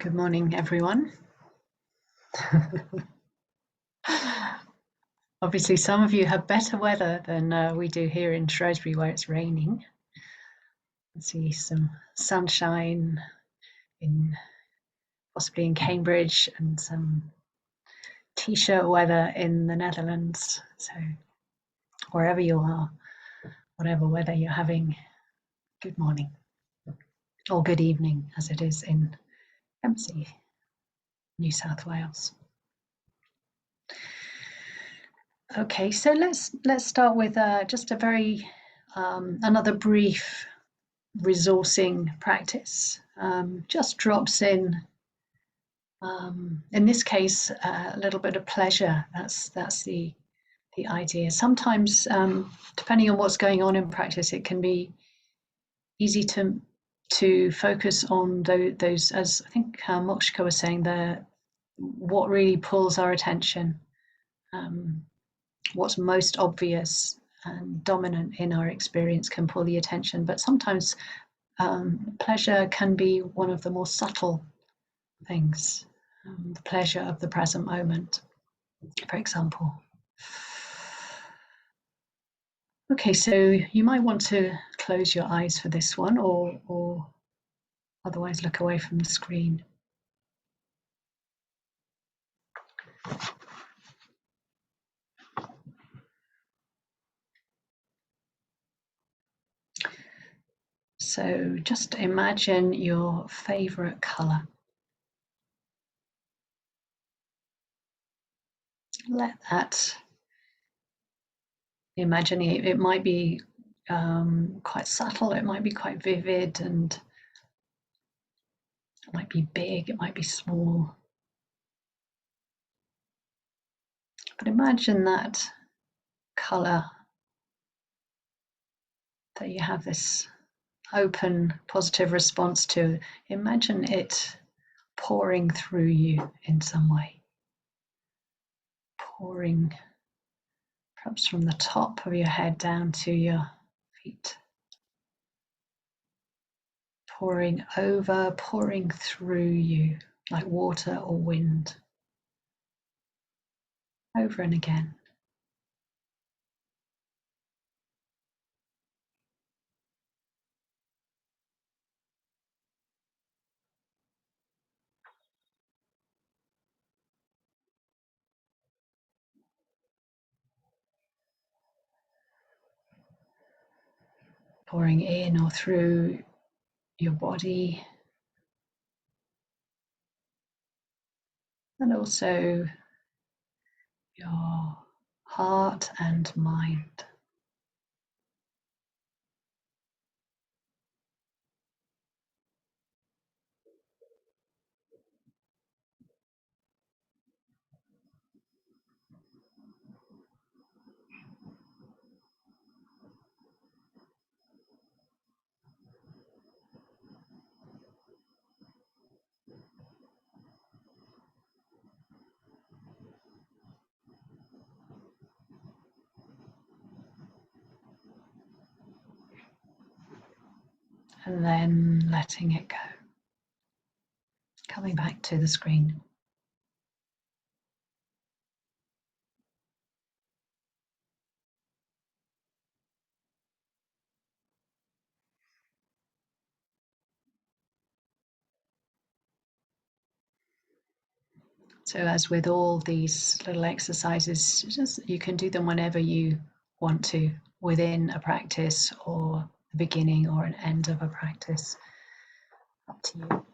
Good morning, everyone. Obviously, some of you have better weather than we do here in Shrewsbury, where it's raining. I see some sunshine possibly in Cambridge, and some t-shirt weather in the Netherlands. So wherever you are, whatever weather you're having, good morning or good evening, as it is in Kempsey, New South Wales. Okay, so let's start with just a very another brief resourcing practice. Just drops in this case, a little bit of pleasure. That's the idea. Sometimes, depending on what's going on in practice, it can be easy to focus on those, as I think Mokshika was saying there, what really pulls our attention, what's most obvious and dominant in our experience can pull the attention. But sometimes pleasure can be one of the more subtle things, the pleasure of the present moment, for example. Okay, so you might want to close your eyes for this one, or otherwise look away from the screen. So just imagine your favorite color. Let that, imagining it might be quite subtle, it might be quite vivid, and it might be big, it might be small. But imagine that color, that you have this open, positive response to. Imagine it pouring through you in some way. Pouring perhaps from the top of your head down to your feet. Pouring over, pouring through you like water or wind. Over and again. Pouring in or through your body, and also your heart and mind. And then letting it go. Coming back to the screen. So as with all these little exercises, you can do them whenever you want to, within a practice or the beginning or an end of a practice. Up to you.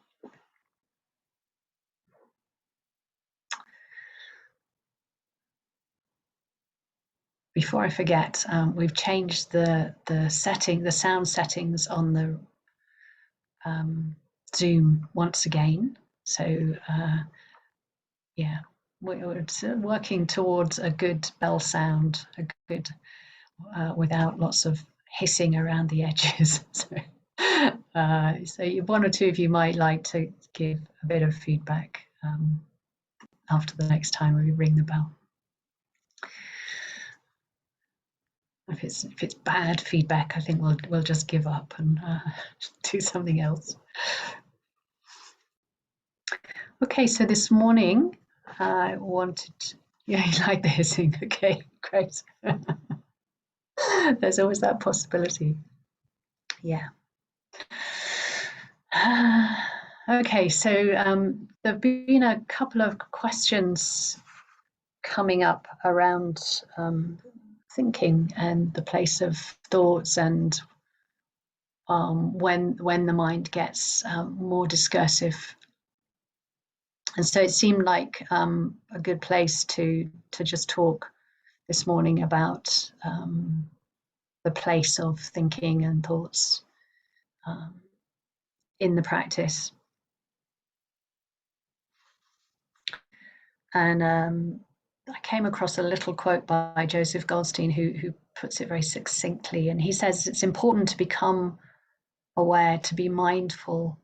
Before I forget, we've changed the sound settings on the Zoom once again. So yeah, we're working towards a good bell sound, a good without lots of hissing around the edges. So one or two of you might like to give a bit of feedback after the next time we ring the bell. If it's bad feedback, I think we'll just give up and do something else. Okay, so this morning I wanted to, yeah, you like the hissing. Okay, great. There's always that possibility. Yeah. Okay, so there've been a couple of questions coming up around thinking and the place of thoughts, and when the mind gets more discursive. And so it seemed like a good place to just talk this morning about the place of thinking and thoughts um, in the practice. And I came across a little quote by Joseph Goldstein who puts it very succinctly. And he says it's important to become aware, to be mindful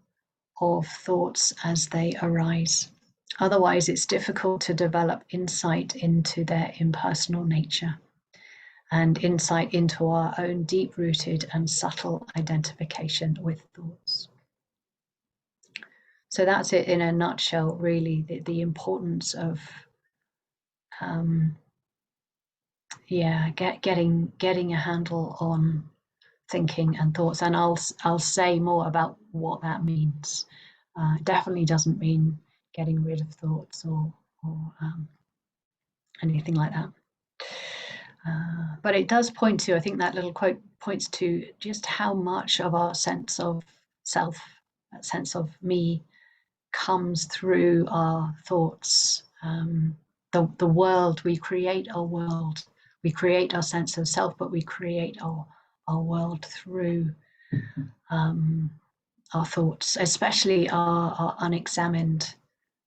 of thoughts as they arise. Otherwise, it's difficult to develop insight into their impersonal nature and insight into our own deep-rooted and subtle identification with thoughts. So that's it in a nutshell, really, the importance of getting a handle on thinking and thoughts. And I'll say more about what that means. It definitely doesn't mean getting rid of thoughts or anything like that. But it does point to, I think that little quote points to just how much of our sense of self, that sense of me, comes through our thoughts. The world, we create our world. We create our sense of self, but we create our world through our thoughts, especially our unexamined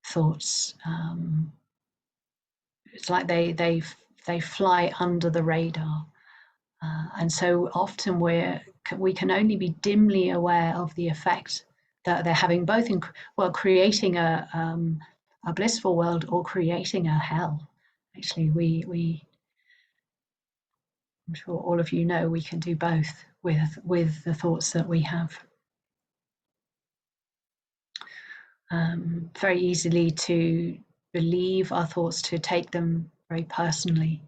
thoughts. It's like they fly under the radar. And so often we can only be dimly aware of the effect that they're having, both in creating a blissful world or creating a hell. Actually, I'm sure all of you know we can do both with the thoughts that we have. Very easily to believe our thoughts, to take them very personally.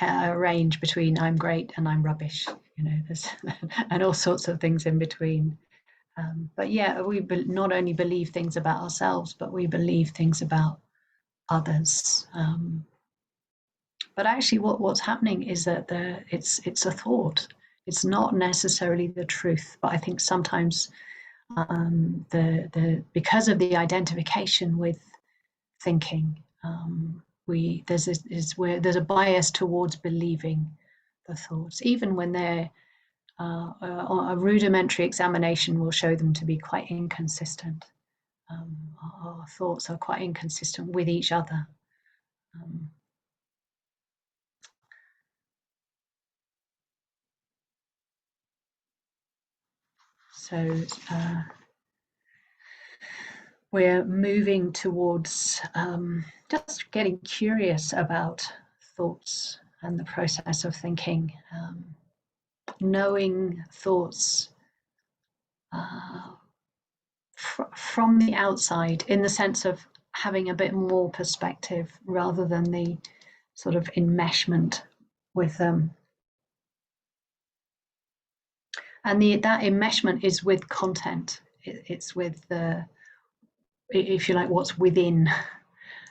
A range between I'm great and I'm rubbish, there's and all sorts of things in between. But yeah, we not only believe things about ourselves, but we believe things about others. But actually, what's happening is that it's a thought. It's not necessarily the truth. But I think sometimes because of the identification with thinking, there's a bias towards believing the thoughts, even when they're a rudimentary examination will show them to be quite inconsistent. Our thoughts are quite inconsistent with each other. So we're moving towards just getting curious about thoughts and the process of thinking, knowing thoughts from the outside, in the sense of having a bit more perspective rather than the sort of enmeshment with them. And that enmeshment is with content. It's with if you like, what's within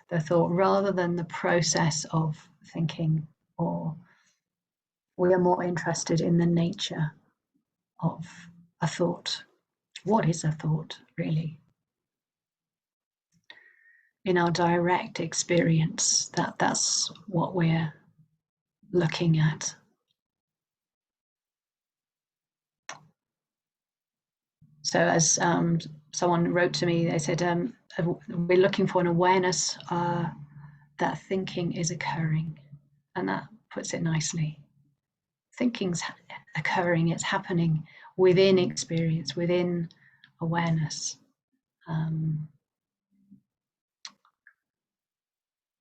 the thought, rather than the process of thinking. Or we are more interested in the nature of a thought. What is a thought, really? In our direct experience, that's what we're looking at. So as someone wrote to me, they said, we're looking for an awareness that thinking is occurring. And that puts it nicely. Thinking's occurring, it's happening within experience, within awareness.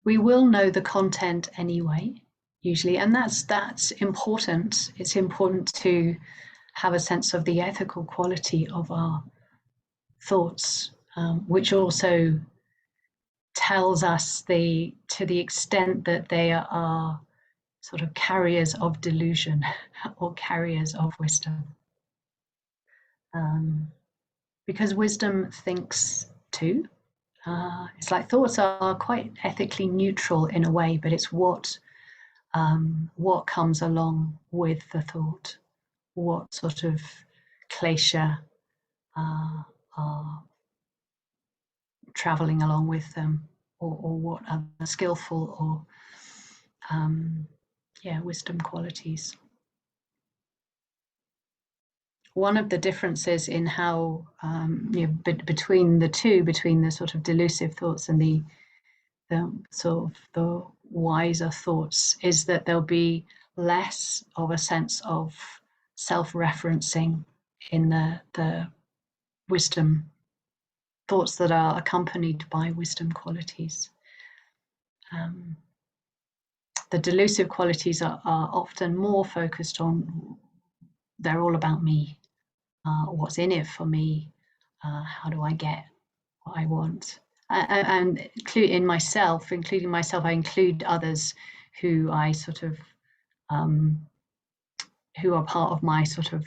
We will know the content anyway, usually, and that's important. It's important to have a sense of the ethical quality of our thoughts, which also tells us to the extent that they are sort of carriers of delusion or carriers of wisdom. Because wisdom thinks too. It's like thoughts are quite ethically neutral in a way, but it's what comes along with the thought, what sort of klesha are traveling along with them, or what are skillful or wisdom qualities. One of the differences in how between the two, between the sort of delusive thoughts and the sort of the wiser thoughts, is that there'll be less of a sense of self-referencing in the wisdom thoughts that are accompanied by wisdom qualities. The delusive qualities are often more focused on, they're all about me. What's in it for me? How do I get what I want? And including myself, I include others who I sort of, who are part of my sort of,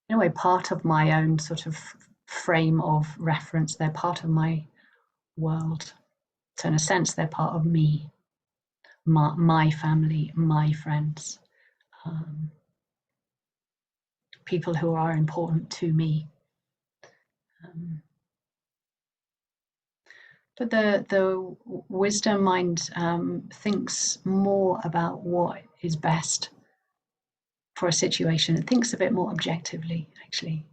in a way, part of my own sort of frame of reference. They're part of my world. So in a sense, they're part of me, my family, my friends, people who are important to me. But the wisdom mind thinks more about what is best for a situation. It thinks a bit more objectively, actually.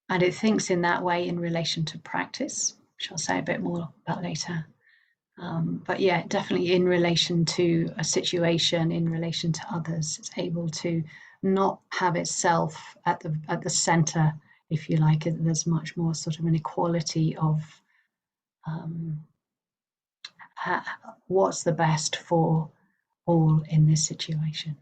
And it thinks in that way in relation to practice, which I'll say a bit more about later. But yeah, definitely in relation to a situation, in relation to others, it's able to not have itself at the center, if you like. There's much more sort of an equality of what's the best for all in this situation.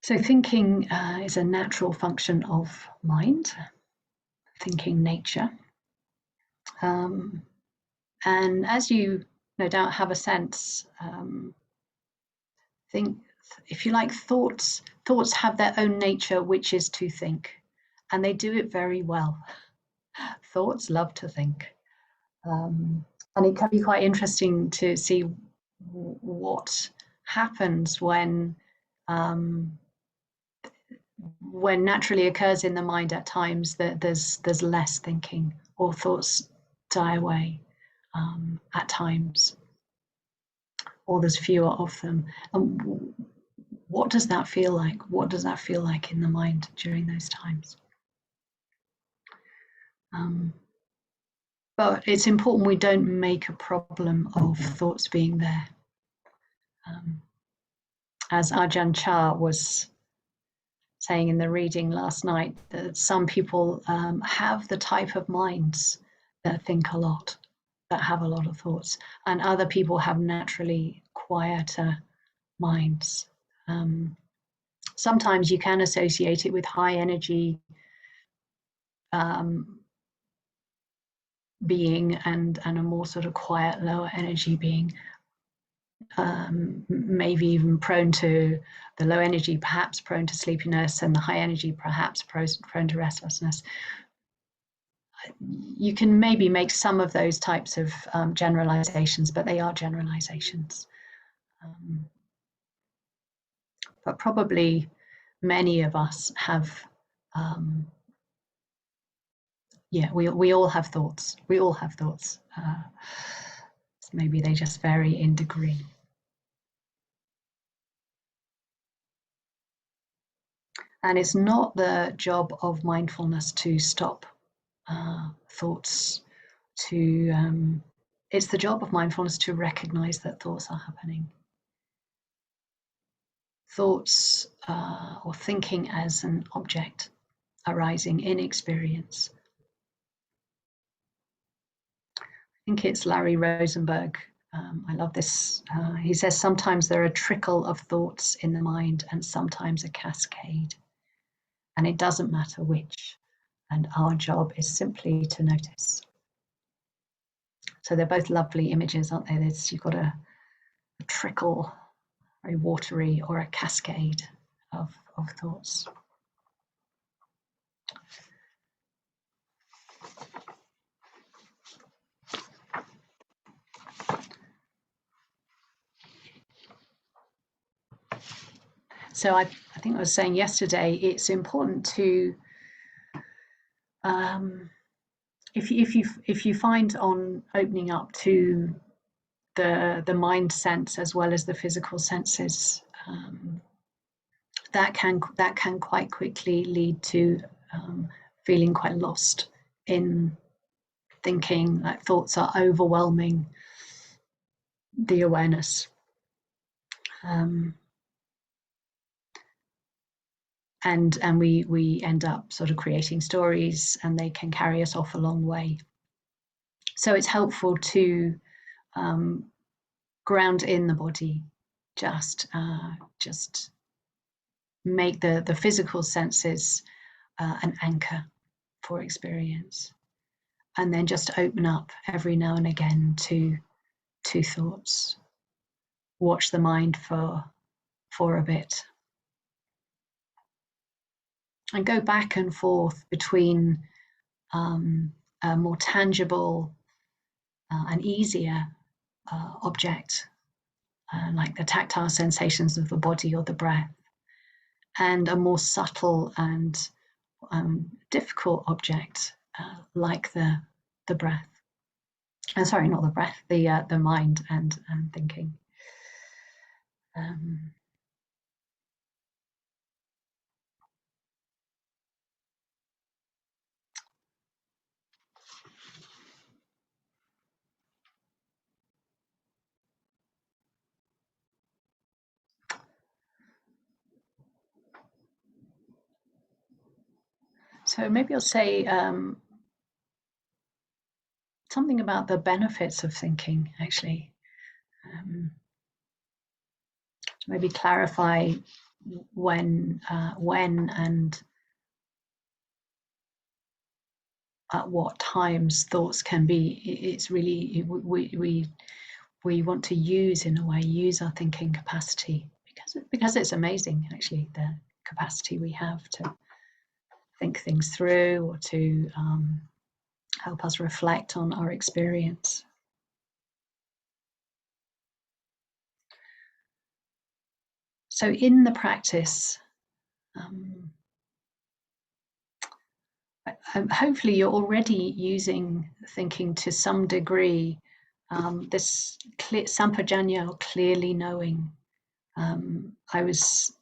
So thinking is a natural function of mind, thinking nature. And as you no doubt have a sense, think, if you like, thoughts have their own nature, which is to think, and they do it very well. Thoughts love to think. And it can be quite interesting to see what happens when naturally occurs in the mind at times that there's less thinking, or thoughts die away at times, or there's fewer of them. And what does that feel like? What does that feel like in the mind during those times? But it's important we don't make a problem of thoughts being there. As Ajahn Chah was saying in the reading last night, that some people have the type of minds that think a lot, that have a lot of thoughts, and other people have naturally quieter minds. Sometimes you can associate it with high energy being and a more sort of quiet, lower energy being. Maybe even prone to the low energy, perhaps prone to sleepiness, and the high energy perhaps prone to restlessness. You can maybe make some of those types of generalizations, but they are generalizations. But probably many of us have, we all have thoughts. We all have thoughts. So maybe they just vary in degree. And it's not the job of mindfulness to stop thoughts, it's the job of mindfulness to recognize that thoughts are happening. Thoughts or thinking as an object, arising in experience. I think it's Larry Rosenberg. I love this. He says, sometimes there are a trickle of thoughts in the mind and sometimes a cascade. And it doesn't matter which. And our job is simply to notice. So they're both lovely images, aren't they? You've got a trickle, very watery, or a cascade of thoughts. So I think I was saying yesterday, it's important to, if you find on opening up to the mind sense as well as the physical senses, that can quite quickly lead to feeling quite lost in thinking, like thoughts are overwhelming the awareness. And we end up sort of creating stories, and they can carry us off a long way. So it's helpful to ground in the body, just make the physical senses an anchor for experience, and then just open up every now and again to thoughts. Watch the mind for a bit, and go back and forth between a more tangible and easier object, like the tactile sensations of the body or the breath, and a more subtle and difficult object, like the breath. Sorry, not the breath, the mind and thinking. So maybe I'll say something about the benefits of thinking, actually. Maybe clarify when and at what times thoughts can be. It's really, we want to use our thinking capacity, because it's amazing, actually, the capacity we have to think things through, or to help us reflect on our experience. So in the practice, hopefully you're already using thinking to some degree, this sampajanya, or clearly knowing. I was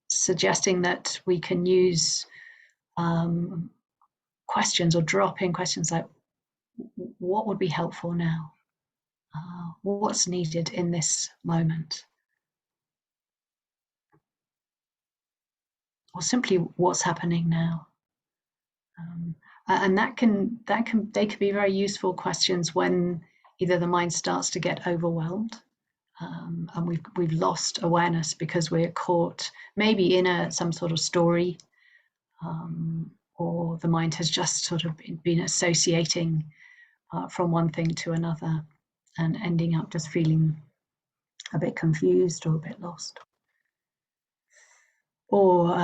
suggesting that we can use questions, or drop in questions like, what would be helpful now? What's needed in this moment? Or simply, what's happening now? And they can be very useful questions when either the mind starts to get overwhelmed, and we've lost awareness because we're caught maybe in some sort of story, or the mind has just sort of been associating from one thing to another, and ending up just feeling a bit confused or a bit lost. Or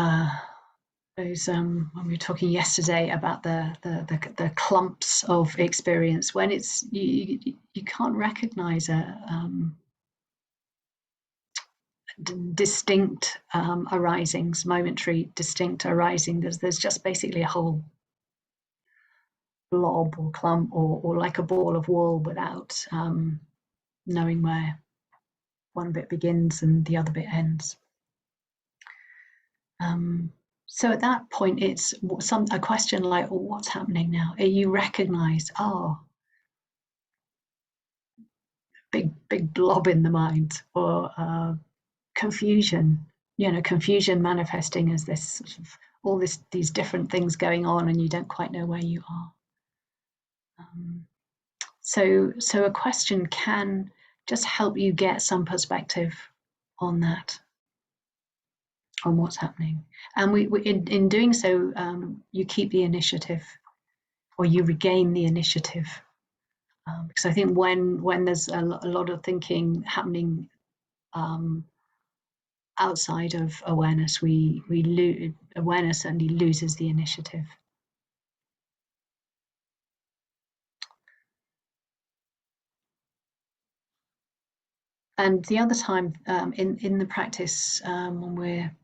those when we were talking yesterday about the clumps of experience, when it's you can't recognize a distinct arisings, momentary distinct arising. There's just basically a whole blob or clump, or like a ball of wool, without knowing where one bit begins and the other bit ends. So at that point, it's a question like, oh, what's happening now? You recognize, big blob in the mind, or confusion. Confusion manifesting as this sort of all these different things going on, and you don't quite know where you are. So a question can just help you get some perspective on that, on what's happening. And we in doing so, you keep the initiative, or you regain the initiative. Because I think when there's a lot of thinking happening outside of awareness, awareness certainly loses the initiative. And the other time in the practice, when we're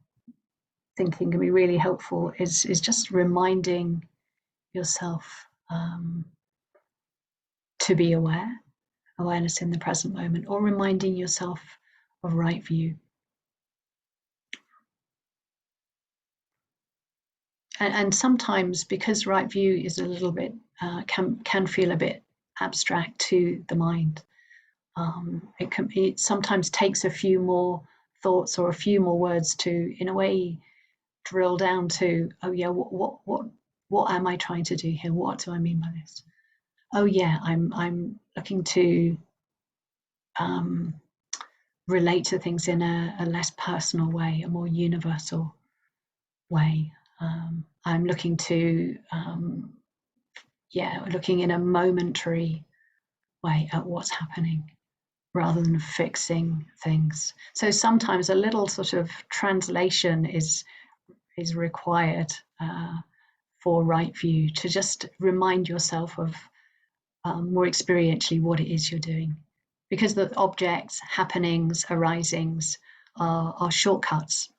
thinking can be really helpful, is just reminding yourself to be aware, awareness in the present moment, or reminding yourself of right view. And sometimes, because right view is a little bit can feel a bit abstract to the mind, it sometimes takes a few more thoughts or a few more words to, in a way, drill down to, oh yeah, what am I trying to do here? What do I mean by this? Oh yeah, I'm looking to relate to things in a less personal way, a more universal way. I'm looking to looking in a momentary way at what's happening, rather than fixing things. So sometimes a little sort of translation is required for right view, to just remind yourself of more experientially what it is you're doing, because the objects, happenings, arisings are shortcuts,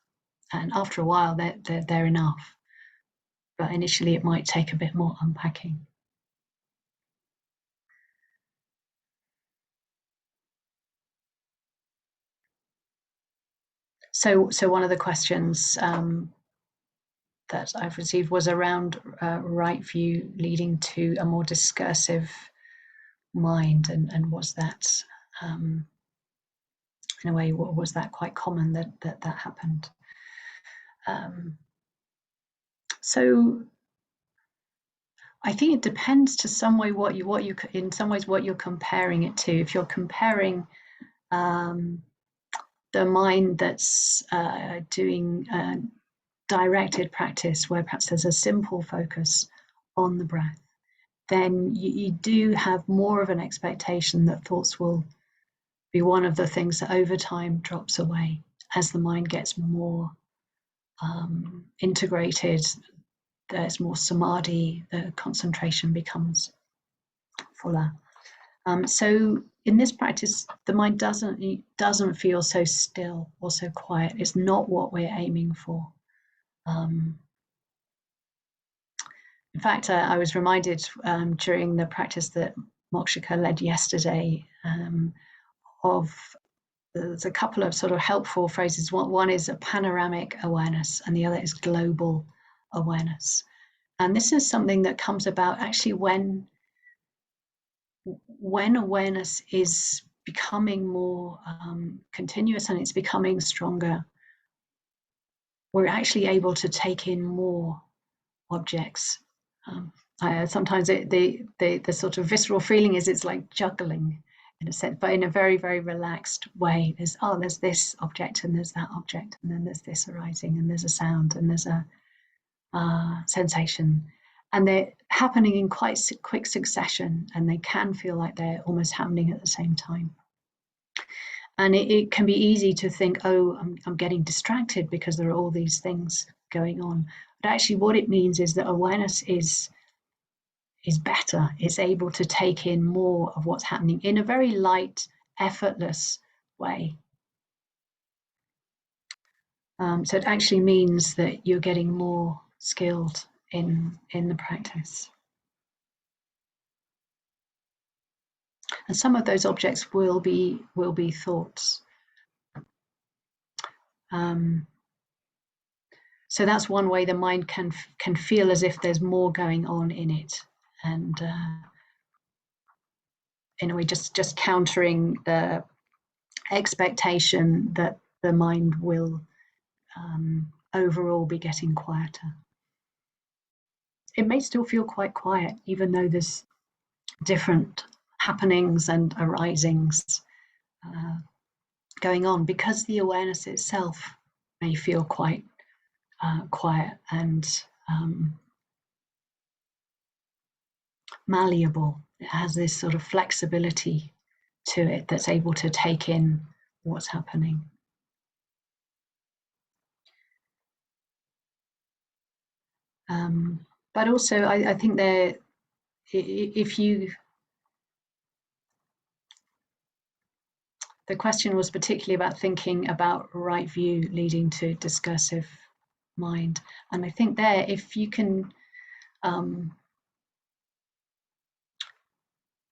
and after a while they're enough. But initially it might take a bit more unpacking. So one of the questions that I've received was around right view leading to a more discursive mind, and was that in a way, was that quite common that happened? So I think it depends to some way what you in some ways what you're comparing it to. If you're comparing the mind that's doing directed practice, where perhaps there's a simple focus on the breath, then you do have more of an expectation that thoughts will be one of the things that over time drops away as the mind gets more integrated. There's more samadhi, the concentration becomes fuller. So in this practice, the mind doesn't feel so still or so quiet. It's not what we're aiming for. In fact, I was reminded during the practice that Mokshika led yesterday of, there's a couple of sort of helpful phrases. One is a panoramic awareness, and the other is global awareness. And this is something that comes about actually when awareness is becoming more continuous and it's becoming stronger. We're actually able to take in more objects. Sometimes the sort of visceral feeling is it's like juggling in a sense, but in a very, very relaxed way. There's this object, and there's that object, and then there's this arising, and there's a sound, and there's a sensation, and they're happening in quite quick succession, and they can feel like they're almost happening at the same time. And it can be easy to think, oh, I'm getting distracted because there are all these things going on. But actually what it means is that awareness is better. It's able to take in more of what's happening in a very light, effortless way. So it actually means that you're getting more skilled in the practice. And some of those objects will be thoughts. So that's one way the mind can feel as if there's more going on in it, and in a way just countering the expectation that the mind will overall be getting quieter. it may still feel quite quiet, even though there's different happenings and arisings going on, because the awareness itself may feel quite quiet and malleable. It has this sort of flexibility to it that's able to take in what's happening. But also, I think if you, the question was particularly about thinking about right view leading to discursive mind. And I think there, if you can, in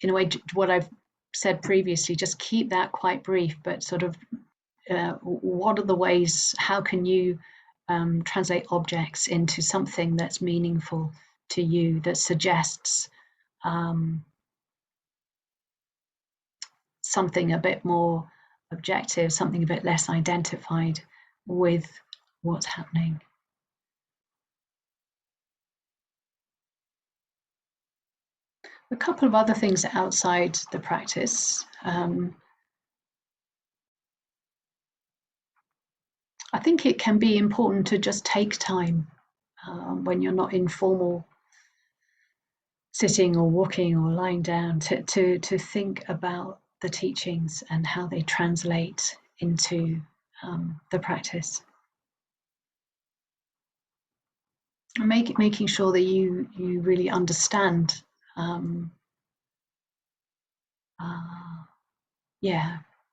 a way, what I've said previously, just keep that quite brief, but sort of what are the ways, how can you translate objects into something that's meaningful to you, that suggests something a bit more objective, something a bit less identified with what's happening. A couple of other things outside the practice. I think it can be important to just take time when you're not in formal sitting or walking or lying down to think about the teachings and how they translate into the practice. Making sure that you really understand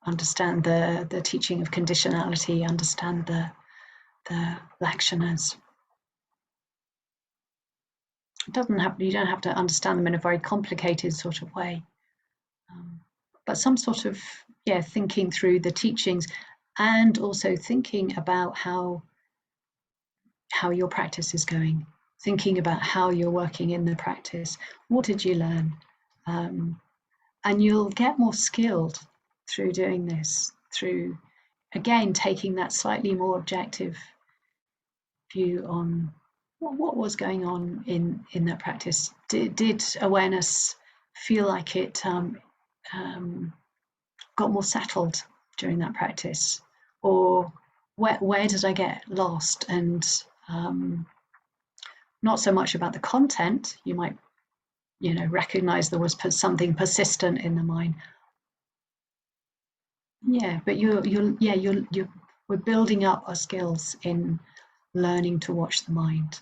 understand the teaching of conditionality, understand the lakshanas. You don't have to understand them in a very complicated sort of way, but some sort of thinking through the teachings, and also thinking about how your practice is going, thinking about how you're working in the practice. What did you learn? And you'll get more skilled through doing this, through, again, taking that slightly more objective view on what was going on in that practice. Did awareness feel like it got more settled during that practice? Or where did I get lost? And not so much about the content. You might recognize there was something persistent in the mind. Yeah, but we're building up our skills in learning to watch the mind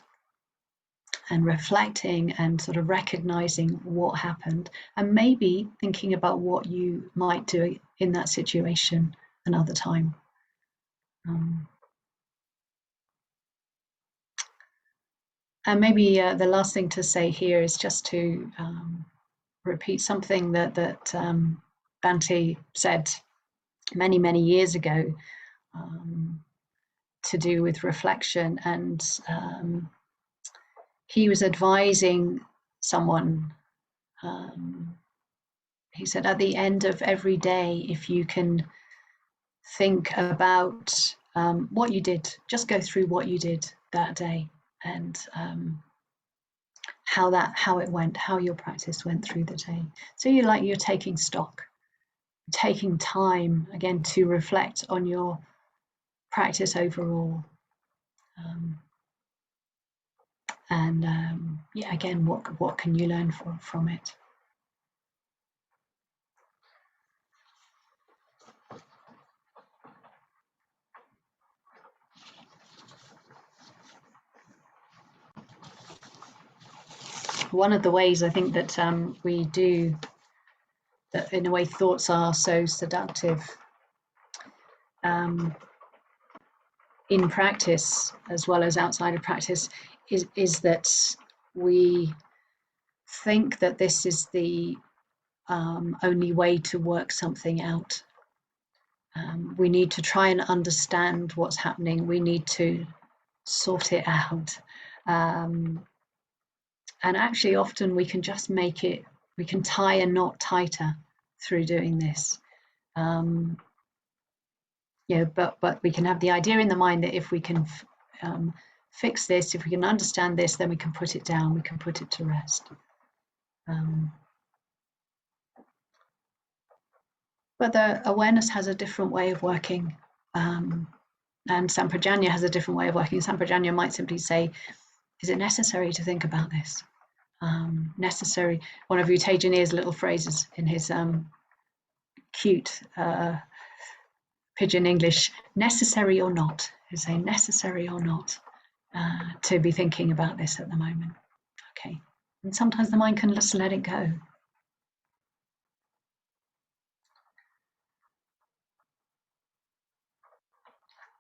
and reflecting and sort of recognizing what happened, and maybe thinking about what you might do in that situation another time. And maybe the last thing to say here is just to repeat something that Bhante said many years ago, to do with reflection. And he was advising someone. He said, at the end of every day, if you can think about what you did, just go through what you did that day, and how it went, how your practice went through the day. So you're taking stock, taking time again to reflect on your practice overall, and again, what can you learn from it? One of the ways I think that we do that, in a way, thoughts are so seductive in practice as well as outside of practice is that we think that this is the only way to work something out. We need to try and understand what's happening. We need to sort it out. And actually, often we can just we can tie a knot tighter through doing this. But we can have the idea in the mind that if we can fix this, if we can understand this, then we can put it down, we can put it to rest. But the awareness has a different way of working, and Sampajanya has a different way of working. Sampajanya might simply say, is it necessary to think about this? Necessary. One of Utejani's little phrases in his cute pidgin English, necessary or not, is say necessary or not to be thinking about this at the moment. Okay. And sometimes the mind can just let it go.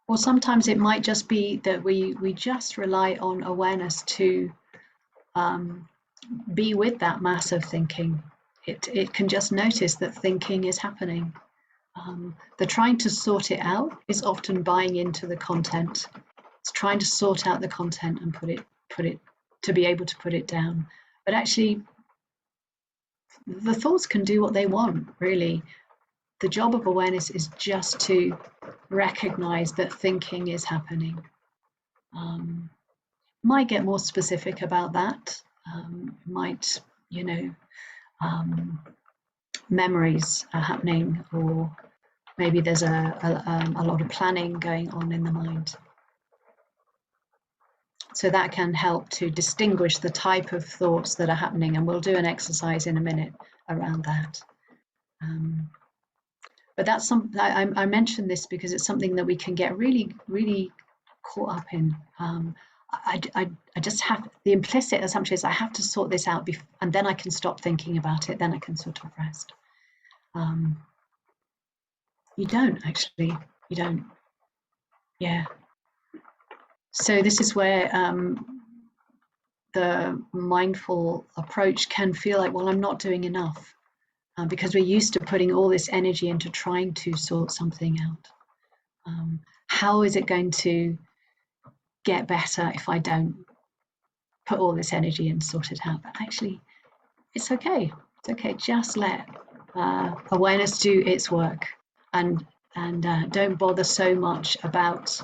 Or sometimes it might just be that we just rely on awareness to be with that mass of thinking. It can just notice that thinking is happening. The trying to sort it out is often buying into the content. It's trying to sort out the content and put it to be able to put it down. But actually, the thoughts can do what they want, really. The job of awareness is just to recognize that thinking is happening. Might get more specific about that. Might, memories are happening, or maybe there's a lot of planning going on in the mind. So that can help to distinguish the type of thoughts that are happening, and we'll do an exercise in a minute around that. But that's I mentioned this because it's something that we can get really, really caught up in. I just have the implicit assumption is I have to sort this out, and then I can stop thinking about it. Then I can sort of rest. You don't actually. You don't. Yeah. So this is where the mindful approach can feel like, well, I'm not doing enough, because we're used to putting all this energy into trying to sort something out. How is it going to get better if I don't put all this energy and sort it out? But actually, it's okay. It's okay. Just let awareness do its work, and don't bother so much about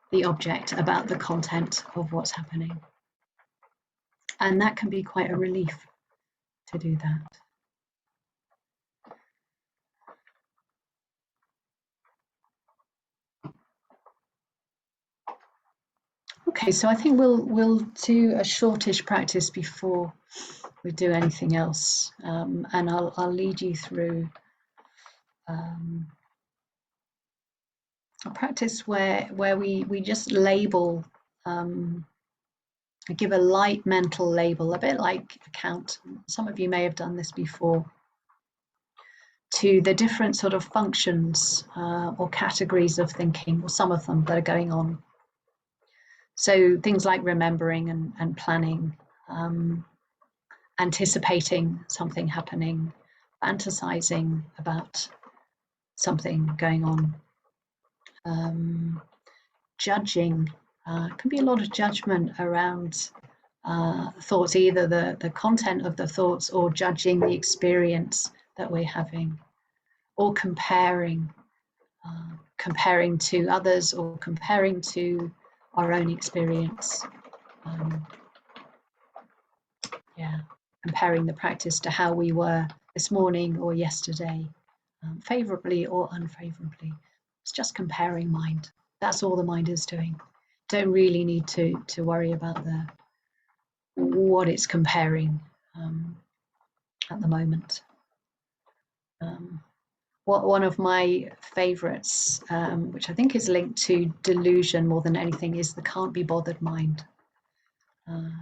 the object, about the content of what's happening. And that can be quite a relief to do that. Okay, so I think we'll do a shortish practice before we do anything else, and I'll lead you through a practice where we just label, give a light mental label, a bit like a count. Some of you may have done this before, to the different sort of functions or categories of thinking, or some of them that are going on. So things like remembering and planning, anticipating something happening, fantasizing about something going on, judging. Can be a lot of judgment around thoughts, either the content of the thoughts or judging the experience that we're having, or comparing to others, or comparing to our own experience. Comparing the practice to how we were this morning or yesterday, favorably or unfavorably. It's just comparing mind. That's all the mind is doing. Don't really need to worry about what it's comparing at the moment. One of my favorites, which I think is linked to delusion more than anything, is the can't be bothered mind.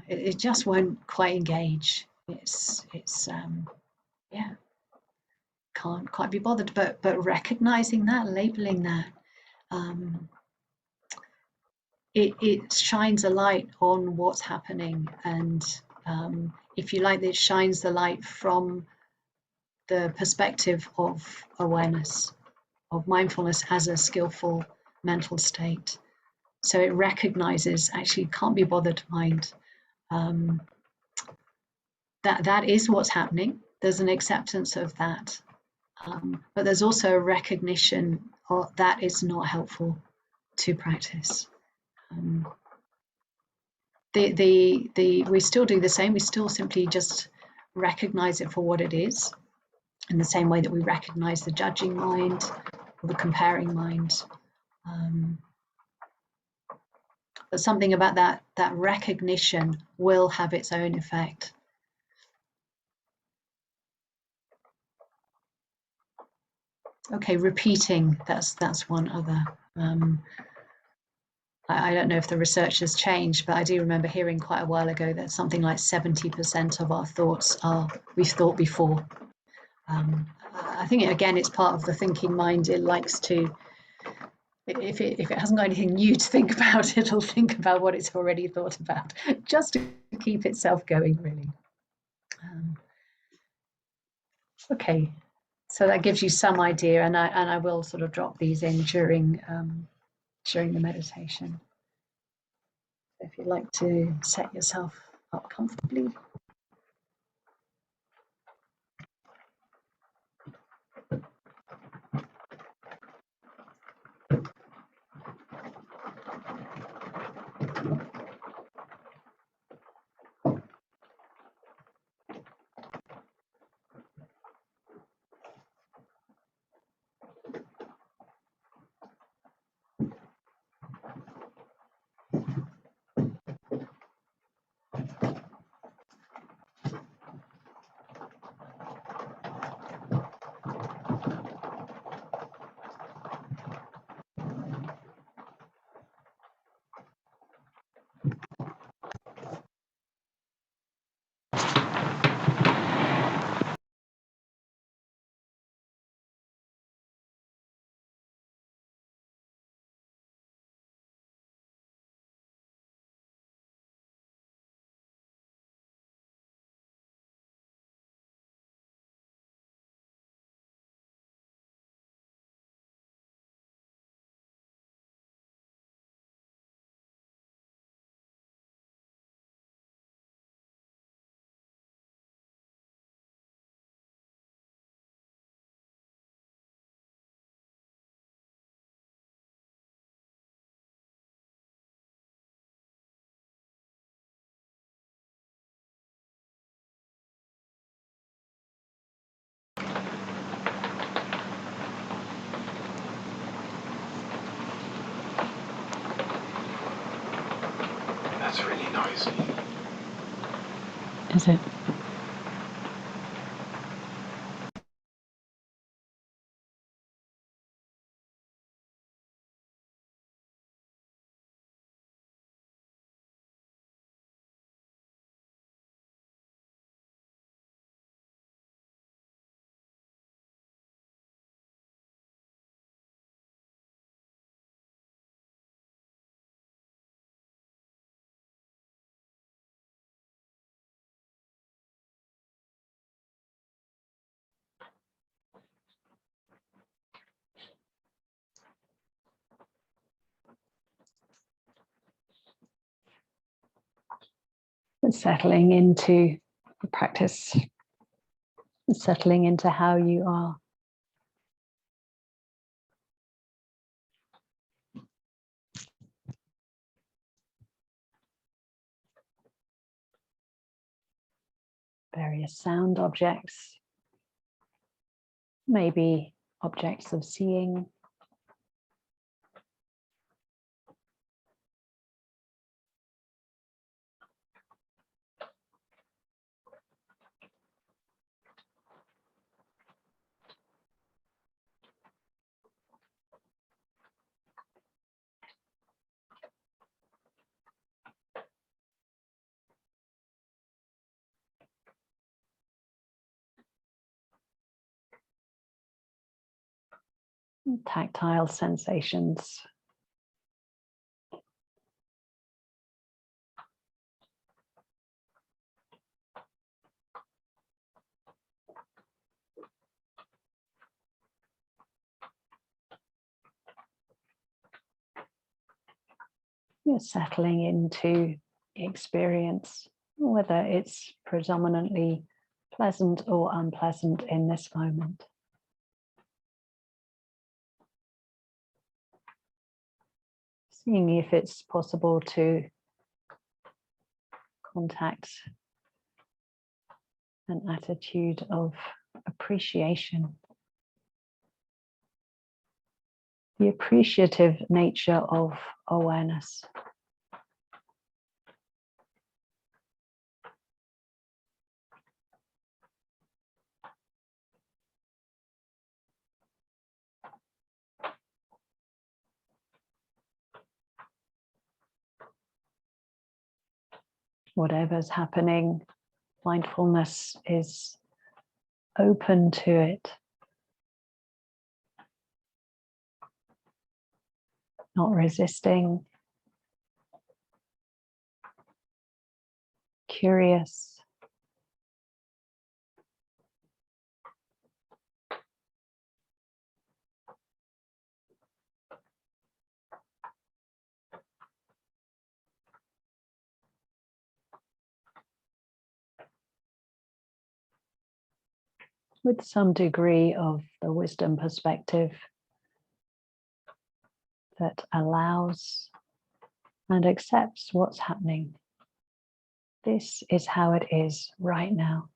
It just won't quite engage. It's can't quite be bothered, but recognizing that, labeling that, it shines a light on what's happening, and if you like, it shines the light from the perspective of awareness, of mindfulness as a skillful mental state. So it recognizes, actually, can't be bothered mind. That is what's happening. There's an acceptance of that, but there's also a recognition that is not helpful to practice. we still do the same. We still simply just recognize it for what it is, in the same way that we recognize the judging mind or the comparing mind. But something about that recognition will have its own effect. Okay, repeating, that's one other. I don't know if the research has changed, but I do remember hearing quite a while ago that something like 70% of our thoughts are we've thought before. I think, again, it's part of the thinking mind. It likes to, if it hasn't got anything new to think about, it'll think about what it's already thought about, just to keep itself going, really. Okay, so that gives you some idea, and I will sort of drop these in during the meditation. If you'd like to set yourself up comfortably. That's really noisy. Is it? Settling into the practice, settling into how you are. Various sound objects, maybe objects of seeing. Tactile sensations. You're settling into experience, whether it's predominantly pleasant or unpleasant in this moment. Seeing if it's possible to contact an attitude of appreciation. The appreciative nature of awareness. Whatever's happening, mindfulness is open to it. Not resisting, curious, with some degree of the wisdom perspective that allows and accepts what's happening. This is how it is right now.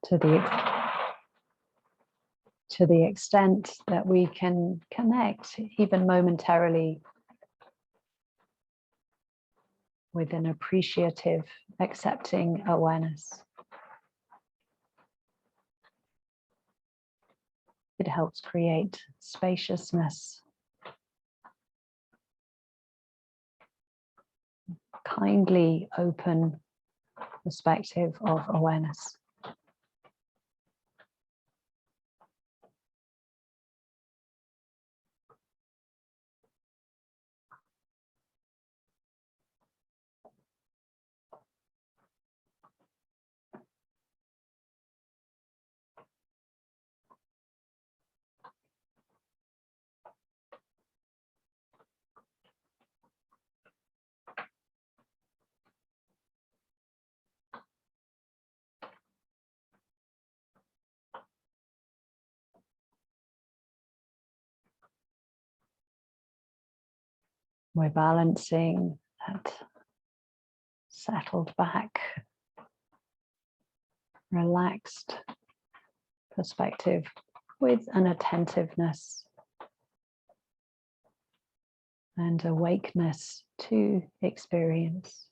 To the extent that we can connect, even momentarily, with an appreciative, accepting awareness. It helps create spaciousness, kindly open perspective of awareness. We're balancing that settled back, relaxed perspective with an attentiveness and awakeness to experience.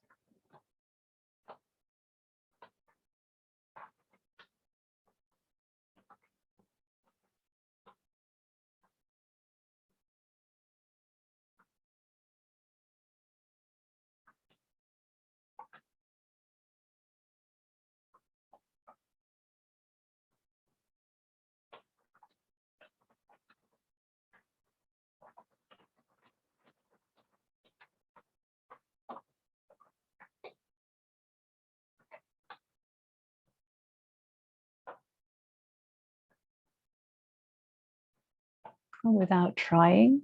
Without trying,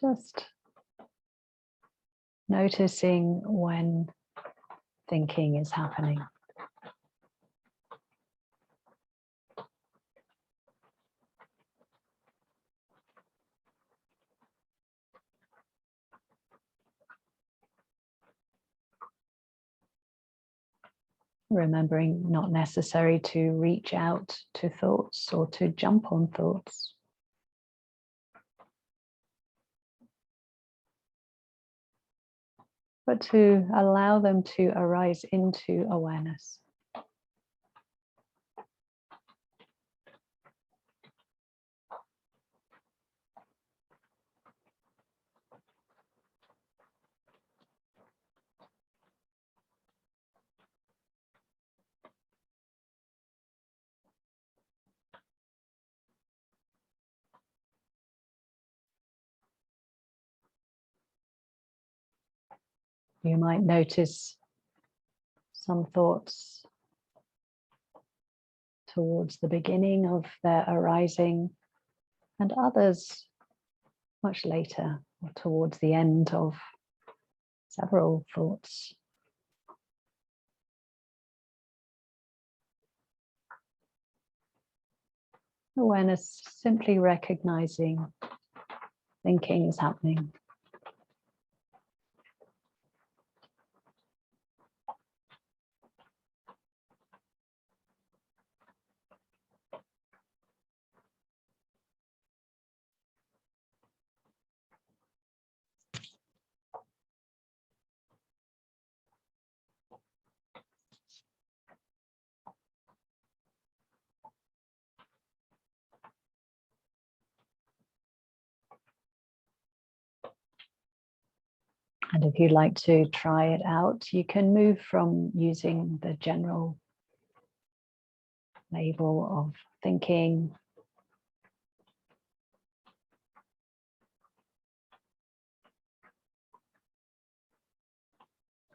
just noticing when thinking is happening. Remembering not necessary to reach out to thoughts or to jump on thoughts. But to allow them to arise into awareness. You might notice some thoughts towards the beginning of their arising, and others much later, or towards the end of several thoughts. Awareness, simply recognizing thinking is happening. And if you'd like to try it out, you can move from using the general label of thinking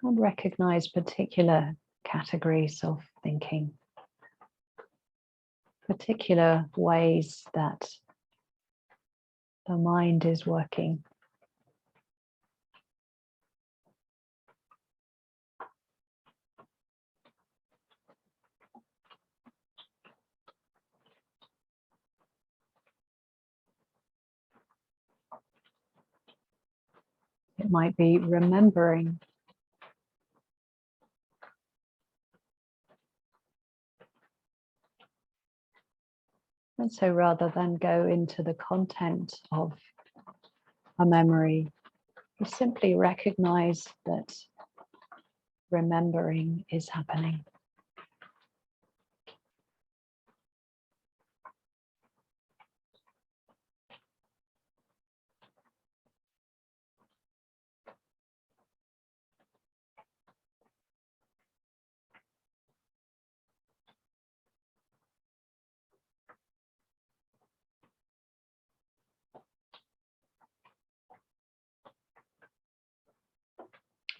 and recognize particular categories of thinking, particular ways that the mind is working. It might be remembering. And so rather than go into the content of a memory, you simply recognize that remembering is happening.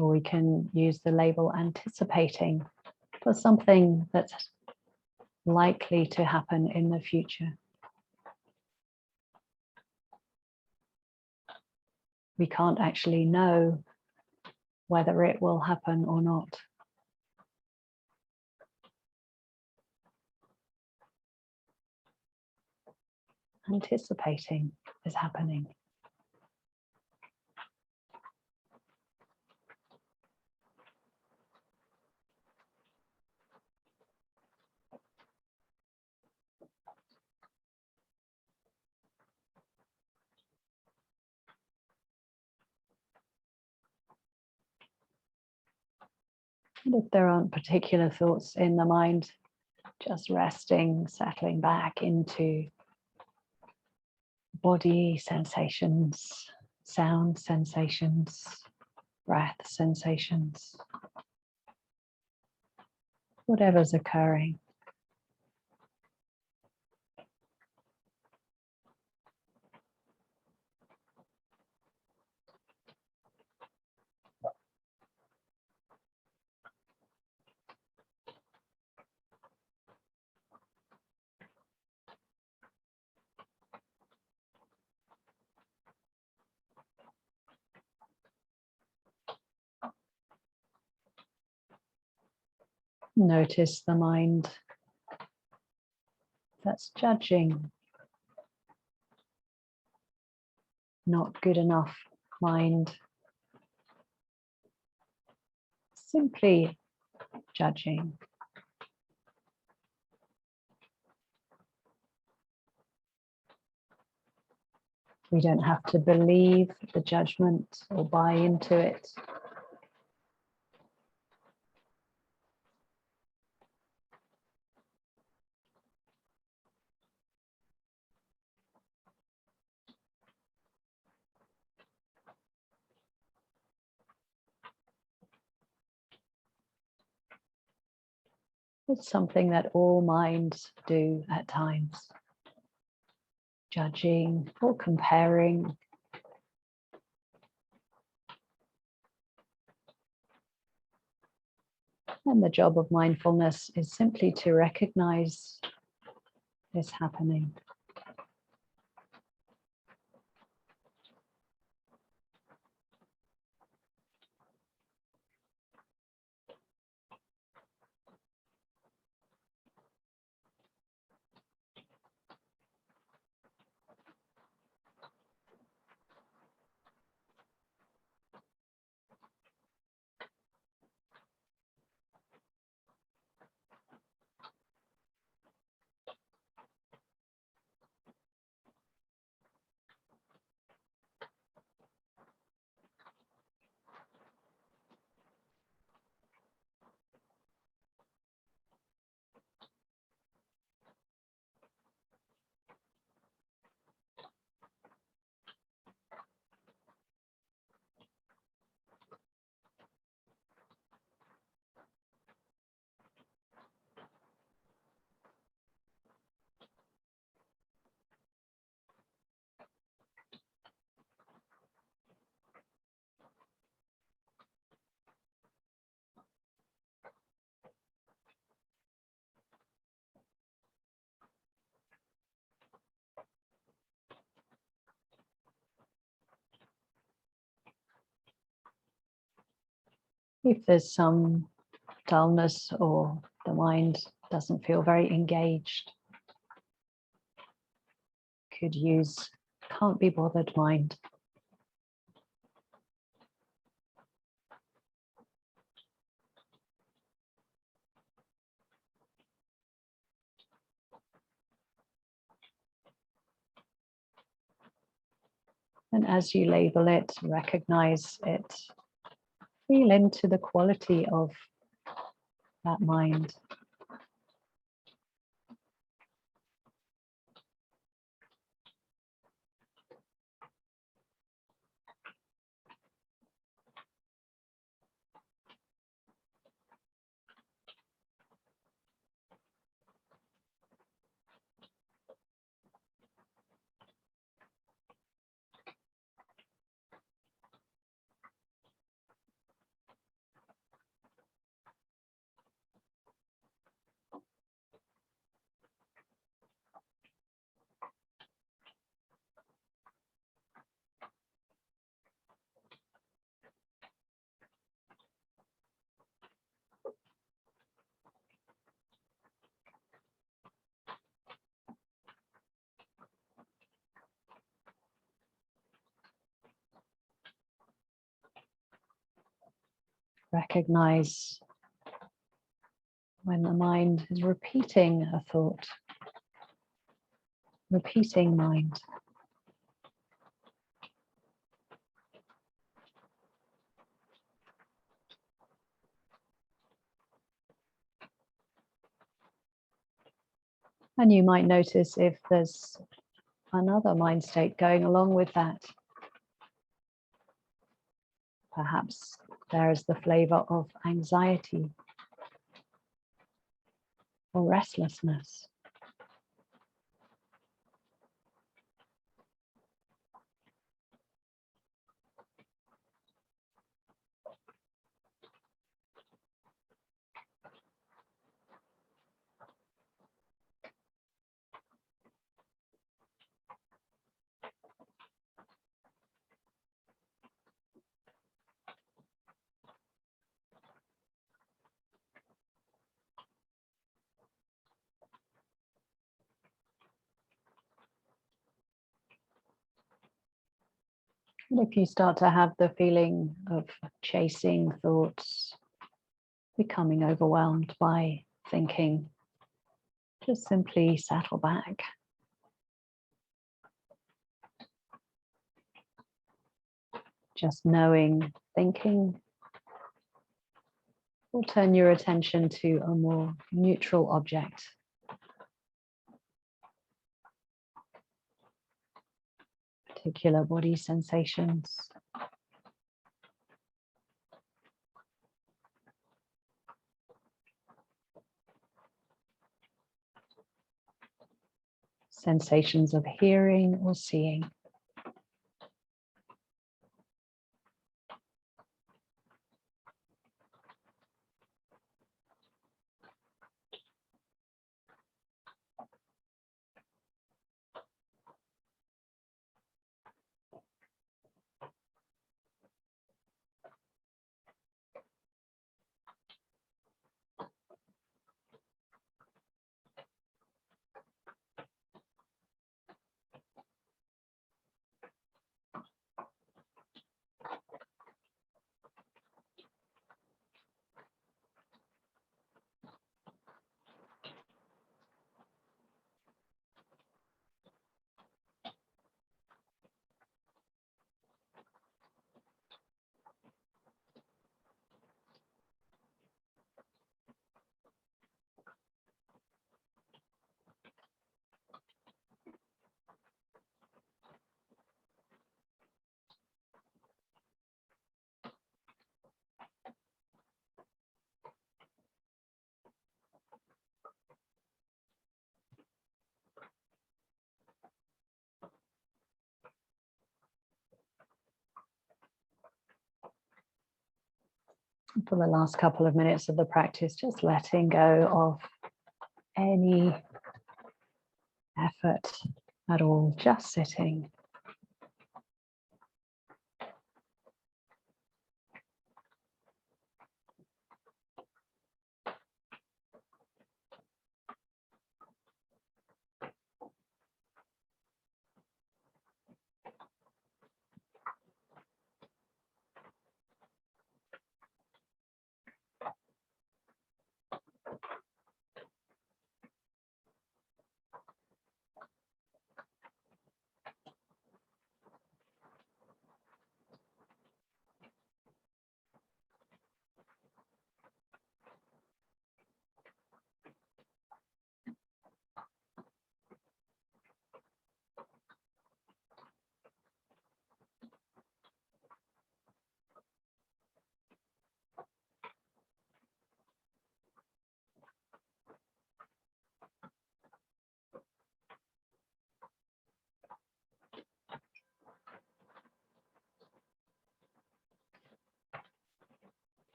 Or we can use the label anticipating for something that's likely to happen in the future. We can't actually know whether it will happen or not. Anticipating is happening. And if there aren't particular thoughts in the mind, just resting, settling back into body sensations, sound sensations, breath sensations, whatever's occurring. Notice the mind that's judging, not good enough mind, simply judging. We don't have to believe the judgment or buy into it. It's something that all minds do at times. Judging or comparing. And the job of mindfulness is simply to recognize this happening. If there's some dullness or the mind doesn't feel very engaged, could use can't be bothered mind. And as you label it, recognize it, feel into the quality of that mind. Recognize when the mind is repeating a thought, repeating mind. And you might notice if there's another mind state going along with that. Perhaps there is the flavor of anxiety or restlessness. And if you start to have the feeling of chasing thoughts, becoming overwhelmed by thinking, just simply settle back. Just knowing thinking will turn your attention to a more neutral object. Particular body sensations. Sensations of hearing or seeing. for the last couple of minutes of the practice, just letting go of any effort at all, just sitting.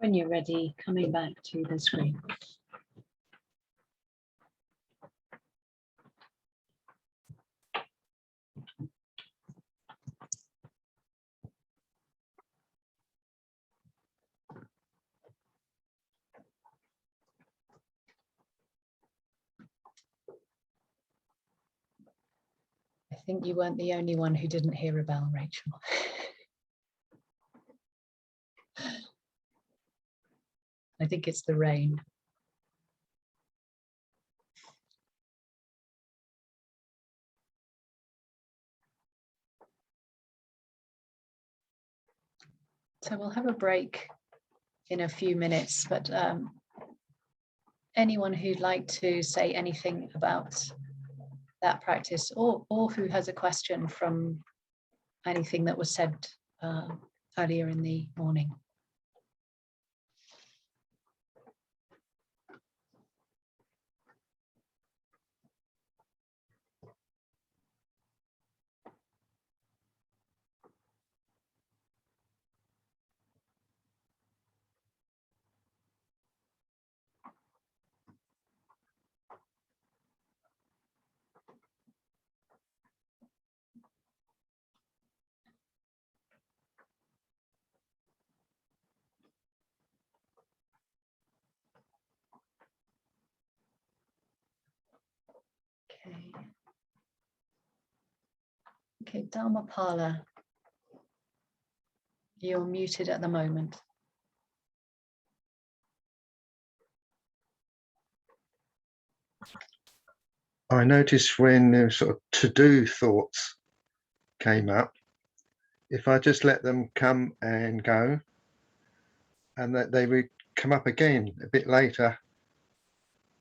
When you're ready, coming back to the screen. I think you weren't the only one who didn't hear a bell, Rachel. I think it's the rain. So we'll have a break in a few minutes, but anyone who'd like to say anything about that practice, or who has a question from anything that was said earlier in the morning. Okay, Dharmapala, you're muted at the moment. I noticed when the sort of to-do thoughts came up, if I just let them come and go, and that they would come up again a bit later,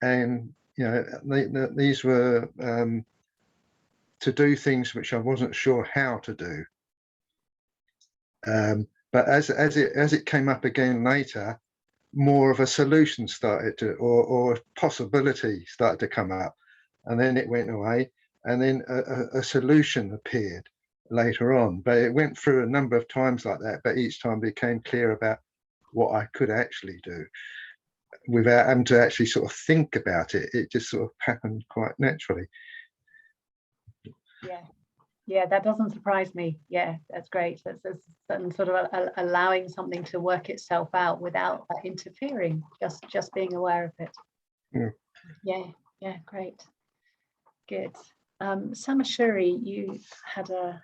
and these were to do things which I wasn't sure how to do. But as it came up again later, more of a solution started to, or possibility started to come up, and then it went away, and then a solution appeared, later on. But it went through a number of times like that, but each time became clear about what I could actually do without having to actually sort of think about it. It just sort of happened quite naturally. Yeah, that doesn't surprise me. Yeah, that's great. That's certain sort of allowing something to work itself out without interfering, just being aware of it. Yeah, great. Good. Samashuri, you had a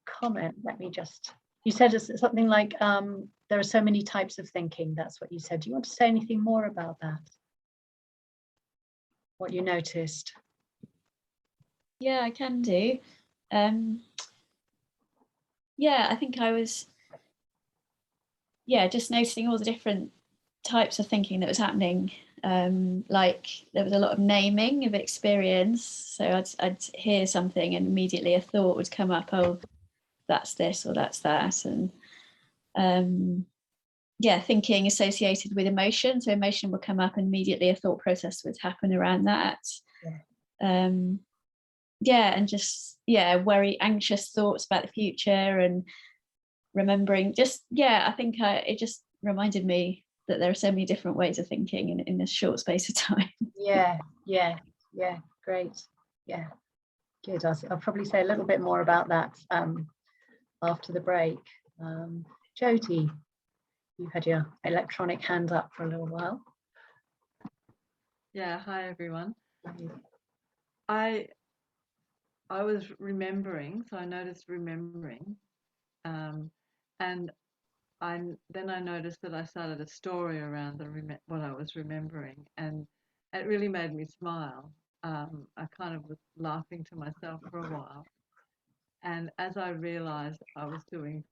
comment. Let me just, you said something like there are so many types of thinking. That's what you said. Do you want to say anything more about that? What you noticed? Yeah, I can do. Yeah, I think I was just noticing all the different types of thinking that was happening. Like there was a lot of naming of experience. So I'd hear something and immediately a thought would come up, oh, that's this or that's that. And thinking associated with emotion. So emotion would come up and immediately a thought process would happen around that. And just very anxious thoughts about the future and remembering I think it just reminded me that there are so many different ways of thinking in this short space of time. Yeah, great. Yeah, good. I'll probably say a little bit more about that after the break. Jody, you've had your electronic hand up for a little while. Yeah, hi everyone. I was remembering, so I noticed remembering, and then I noticed that I started a story around what I was remembering, and it really made me smile. I kind of was laughing to myself for a while, and as I realized I was doing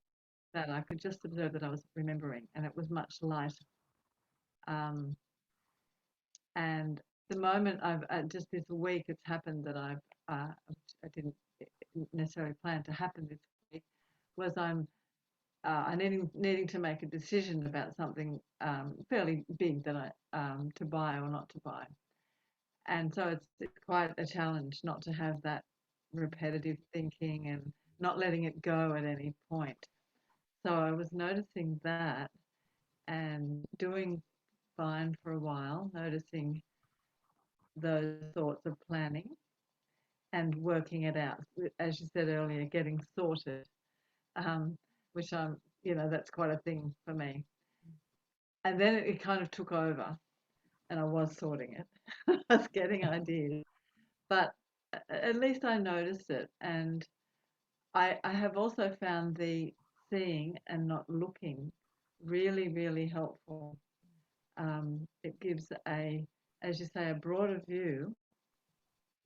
that, I could just observe that I was remembering, and it was much lighter. And the moment just this week, it's happened that I didn't necessarily plan to happen this week, was I'm needing to make a decision about something fairly big that I to buy or not to buy, and so it's quite a challenge not to have that repetitive thinking and not letting it go at any point. So I was noticing that and doing fine for a while, noticing those thoughts of planning and working it out, as you said earlier, getting sorted, which that's quite a thing for me. And then it kind of took over and I was sorting it. I was getting ideas, but at least I noticed it. And I have also found the seeing and not looking really, really helpful. It gives as you say, a broader view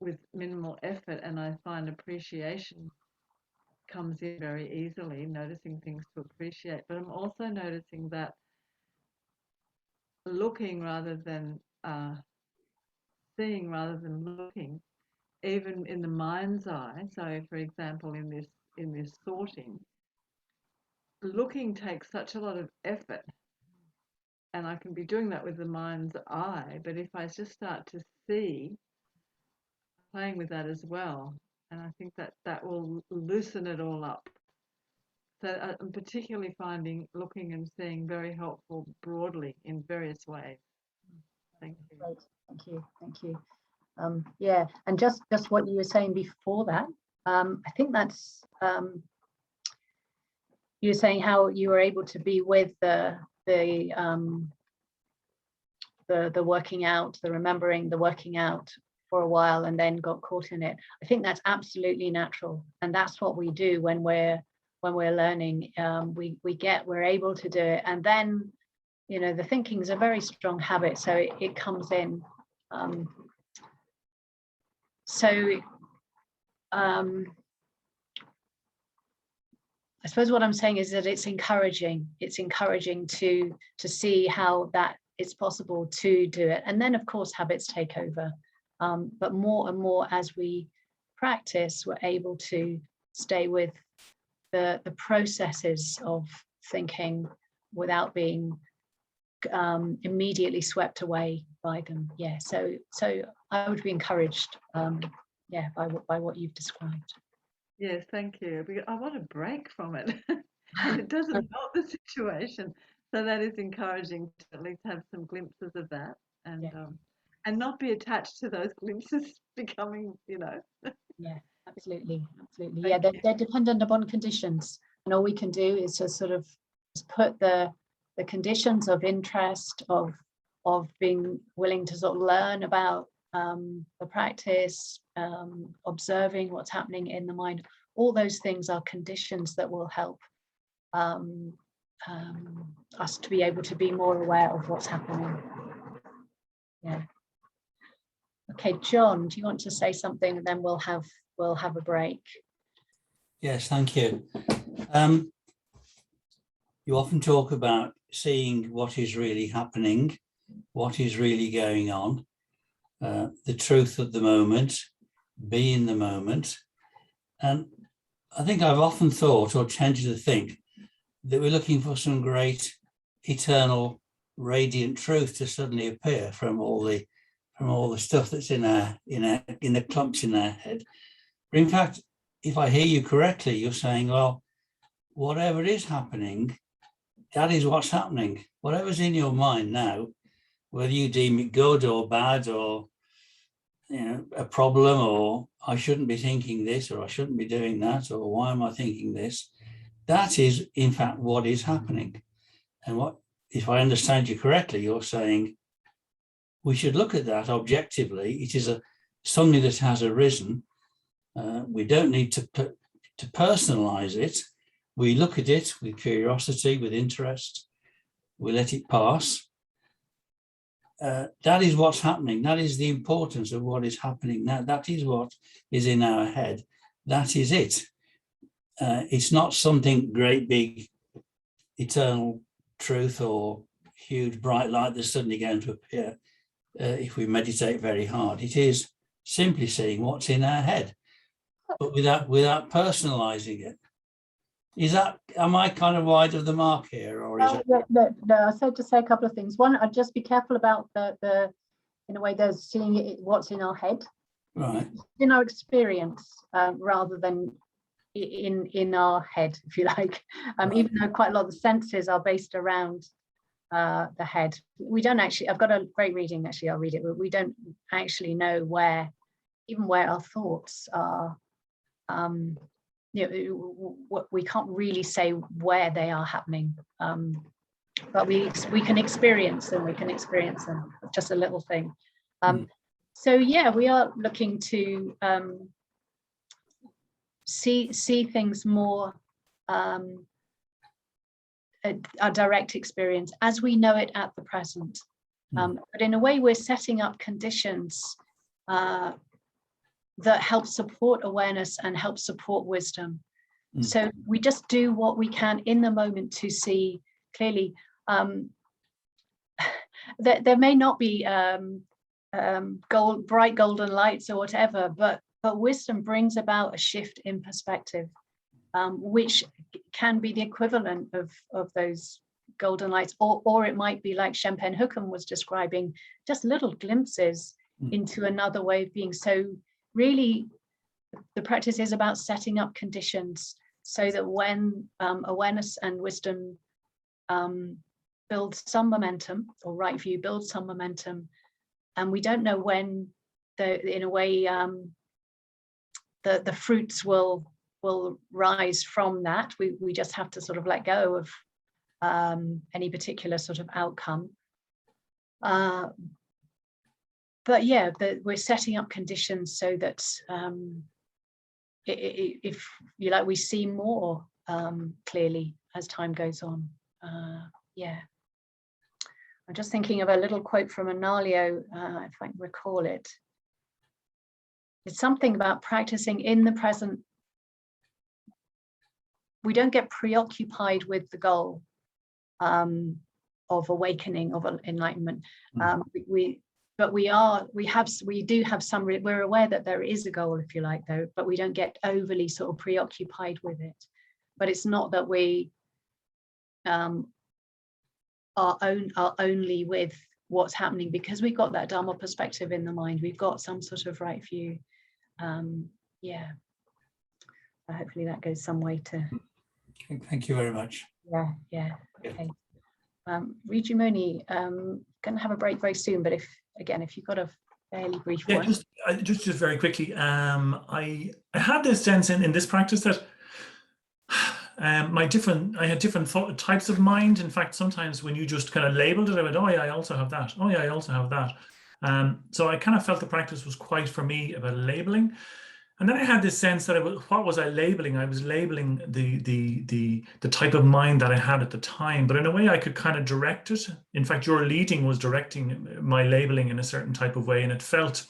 with minimal effort, and I find appreciation comes in very easily, noticing things to appreciate. But I'm also noticing that looking rather than seeing rather than looking, even in the mind's eye. So, for example, in this sorting, looking takes such a lot of effort, and I can be doing that with the mind's eye. But if I just start to see, playing with that as well, and I think that will loosen it all up. So I'm particularly finding looking and seeing very helpful broadly in various ways. Thank you. Great. Thank you. Yeah, and just what you were saying before that, I think that's you were saying how you were able to be with the working out, the remembering, the working out for a while, and then got caught in it. I think that's absolutely natural, and that's what we do when we're learning. We're able to do it, and then the thinking is a very strong habit, so it comes in. I suppose what I'm saying is that it's encouraging. It's encouraging to see how that it's possible to do it, and then of course habits take over. But more and more as we practice, we're able to stay with the processes of thinking without being immediately swept away by them. Yeah. So I would be encouraged. By what you've described. Yes, thank you. Because I want a break from it, and it doesn't help the situation. So that is encouraging to at least have some glimpses of that, and not be attached to those glimpses becoming, Yeah, absolutely. Thank Yeah, you. they're dependent upon conditions, and all we can do is just sort of just put the conditions of interest, of being willing to sort of learn about the practice, observing what's happening in the mind. All those things are conditions that will help us to be able to be more aware of what's happening. Yeah. Okay, John, do you want to say something, and then we'll have a break? Yes, thank you. You often talk about seeing what is really happening, what is really going on, the truth of the moment, be in the moment. And I think I've often thought, or tended to think, that we're looking for some great eternal radiant truth to suddenly appear from all the stuff that's in the clumps in our head. But in fact, if I hear you correctly, you're saying, well, whatever is happening, that is what's happening. Whatever's in your mind now, whether you deem it good or bad, or a problem, or I shouldn't be thinking this, or I shouldn't be doing that, or why am I thinking this? That is, in fact, what is happening. And what, if I understand you correctly, you're saying we should look at that objectively. It is something that has arisen. We don't need to personalize it. We look at it with curiosity, with interest. We let it pass. That is what's happening. That is the importance of what is happening now. That is what is in our head. That is it. It's not something great, big, eternal truth or huge bright light that's suddenly going to appear if we meditate very hard. It is simply seeing what's in our head, but without personalizing it. Am I kind of wide of the mark here, or is it? No, I said to say a couple of things. One, I'd just be careful about the in a way, there's seeing it, what's in our head, Right, in our experience, rather than in our head, if you like. Right. Even though quite a lot of the senses are based around the head, we don't actually. I've got a great reading. Actually, I'll read it. But we don't actually know where our thoughts are. We can't really say where they are happening, but we can experience them. We can experience them. Just a little thing. So yeah, we are looking to see things more our direct experience as we know it at the present. But in a way, we're setting up conditions that help support awareness and help support wisdom. So we just do what we can in the moment to see clearly. There may not be bright golden lights or whatever, but wisdom brings about a shift in perspective, which can be the equivalent of those golden lights, or it might be like Shenpen Hookham was describing, just little glimpses into another way of being. So really, the practice is about setting up conditions so that when awareness and wisdom build some momentum, or right view builds some momentum, and we don't know when in a way the fruits will rise from that. We just have to sort of let go of any particular sort of outcome. But yeah, we're setting up conditions so that if you like, we see more clearly as time goes on. Yeah. I'm just thinking of a little quote from Analio, if I can recall it. It's something about practicing in the present. We don't get preoccupied with the goal of awakening, of enlightenment. We do have some. We're aware that there is a goal, if you like, though, but we don't get overly sort of preoccupied with it. But it's not that we are only with what's happening, because we've got that Dharma perspective in the mind. We've got some sort of right view. Yeah. hopefully that goes some way to. Okay, thank you very much. Yeah. Okay. Rijumoni, going to have a break very soon, but if you've got a fairly brief one. Just very quickly, I had this sense in this practice that I had different types of mind. In fact, sometimes when you just kind of labeled it, I went, oh yeah, I also have that. Oh yeah, I also have that. So I kind of felt the practice was quite, for me, about labeling. And then I had this sense that what was I labeling? I was labeling the type of mind that I had at the time, but in a way I could kind of direct it. In fact, your leading was directing my labeling in a certain type of way, and it felt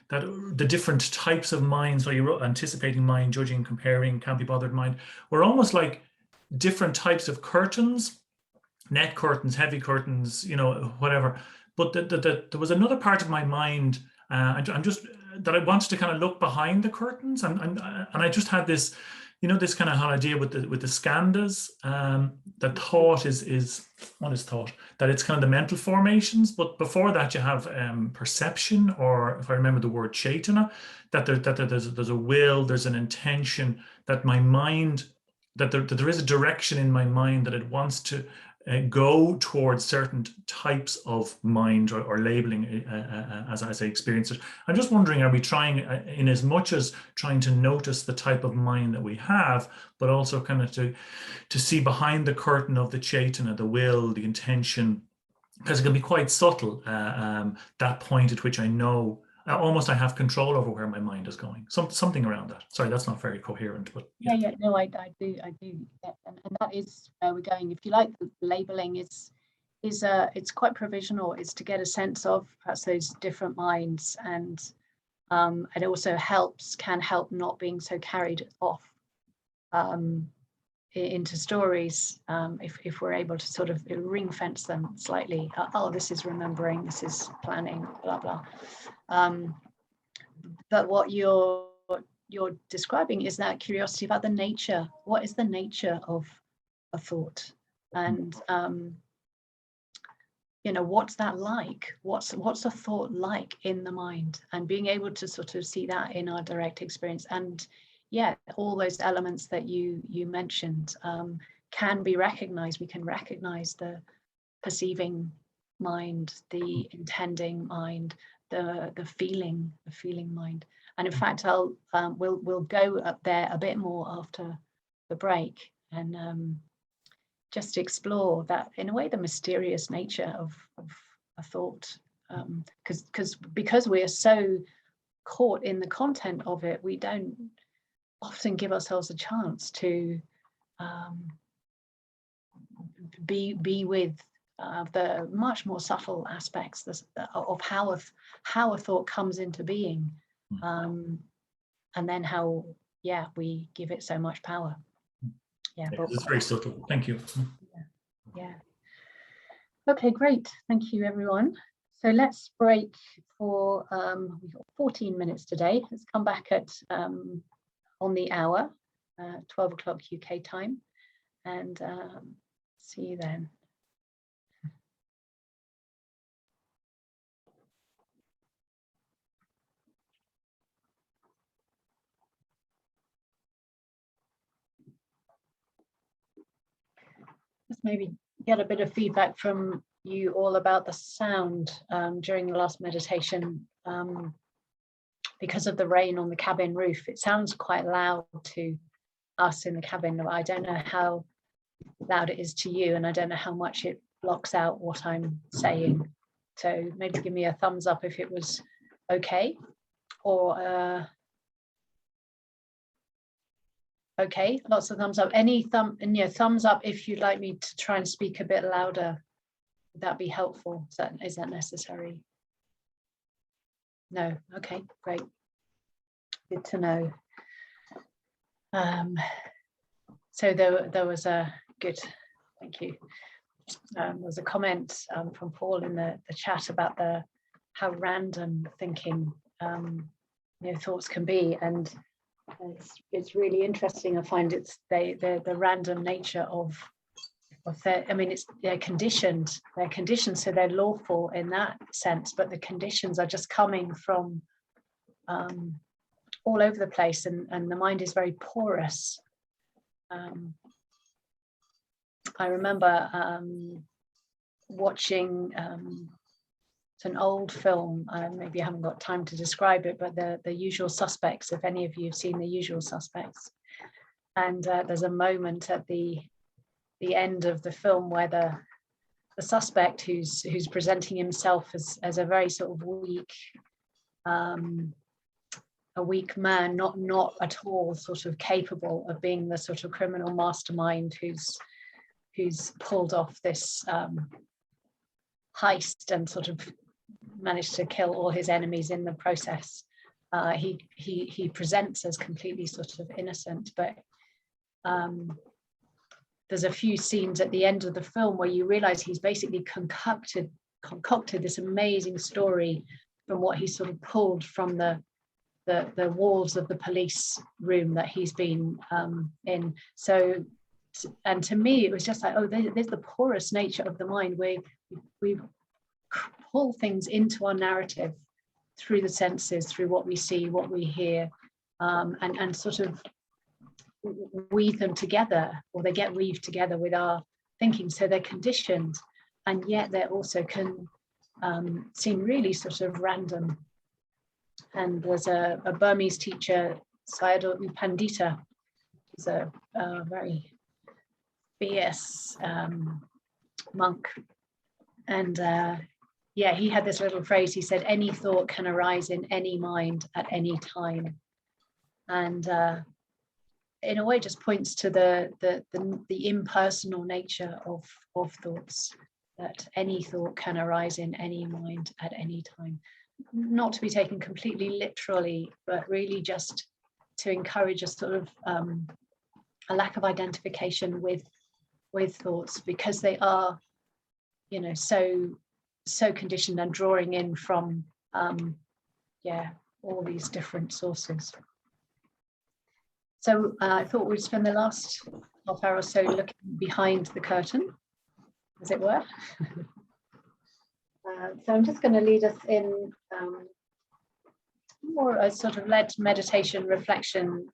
that the different types of minds, so you wrote anticipating mind, judging, comparing, can't be bothered mind, were almost like different types of curtains, net curtains, heavy curtains, whatever. But there was another part of my mind, I'm just, that I wanted to kind of look behind the curtains, and I just had this, this kind of idea with the skandhas, that thought is what is thought? That it's kind of the mental formations, but before that you have perception, or if I remember the word chaitana, that there's a will, there's an intention, that my mind, that there is a direction in my mind that it wants to go towards certain types of mind, or labeling as I experience it. I'm just wondering, are we trying, in as much as trying to notice the type of mind that we have, but also kind of to see behind the curtain of the chaitana, the will, the intention, because it can be quite subtle, that point at which I know almost I have control over where my mind is going. Something around that. Sorry, that's not very coherent, but yeah. No, I do get, and that is where we're going. If you like, the labeling is it's quite provisional. It's to get a sense of perhaps those different minds, and it also can help not being so carried off into stories, if we're able to sort of ring fence them slightly. Oh, this is remembering, this is planning, blah blah. But what you're describing is that curiosity about the nature. What is the nature of a thought, and what's that like? What's a thought like in the mind, and being able to sort of see that in our direct experience. And yeah, all those elements that you mentioned can be recognized. We can recognize the perceiving mind, the intending mind, the feeling mind. And in fact, we'll go up there a bit more after the break, and just explore that, in a way, the mysterious nature of a thought, because we are so caught in the content of it, we don't often give ourselves a chance to be with the much more subtle aspects of how a thought comes into being, and then how we give it so much power. But it's very subtle. Thank you. Yeah. Okay, great. Thank you, everyone. So let's break for we've got 14 minutes today. Let's come back at on the hour, 12 o'clock UK time, and see you then. Just maybe get a bit of feedback from you all about the sound during the last meditation. Because of the rain on the cabin roof, it sounds quite loud to us in the cabin. I don't know how loud it is to you, and I don't know how much it blocks out what I'm saying. So maybe give me a thumbs up if it was okay, or okay, lots of thumbs up. Any thumbs up if you'd like me to try and speak a bit louder. Would that be helpful? Is that necessary? No. Okay, great. Good to know. So there was a good, thank you. There was a comment from Paul in the chat about how random thinking thoughts can be, and it's really interesting. I find it's the random nature of their, they're conditioned, so they're lawful in that sense, but the conditions are just coming from all over the place, and the mind is very porous. I remember watching it's an old film, maybe I haven't got time to describe it, but the Usual Suspects, if any of you have seen The Usual Suspects. And there's a moment at the end of the film where the suspect who's presenting himself as a very sort of weak man, not at all sort of capable of being the sort of criminal mastermind who's pulled off this heist and sort of managed to kill all his enemies in the process. He presents as completely sort of innocent, but there's a few scenes at the end of the film where you realize he's basically concocted this amazing story from what he sort of pulled from the walls of the police room that he's been in. So, and to me, it was just like, oh, there's the porous nature of the mind, where we pull things into our narrative through the senses, through what we see, what we hear, and sort of weave them together, or they get weaved together with our thinking. So they're conditioned, and yet they also can seem really sort of random. And there's a Burmese teacher, Sayadaw U Pandita, who's a very fierce monk. And yeah, he had this little phrase. He said, any thought can arise in any mind at any time. And in a way just points to the impersonal nature of thoughts, that any thought can arise in any mind at any time. Not to be taken completely literally, but really just to encourage a sort of a lack of identification with thoughts, because they are, you know, so conditioned and drawing in from all these different sources. So I thought we'd spend the last half hour or so looking behind the curtain, as it were. So I'm just going to lead us in more a sort of led meditation, reflection,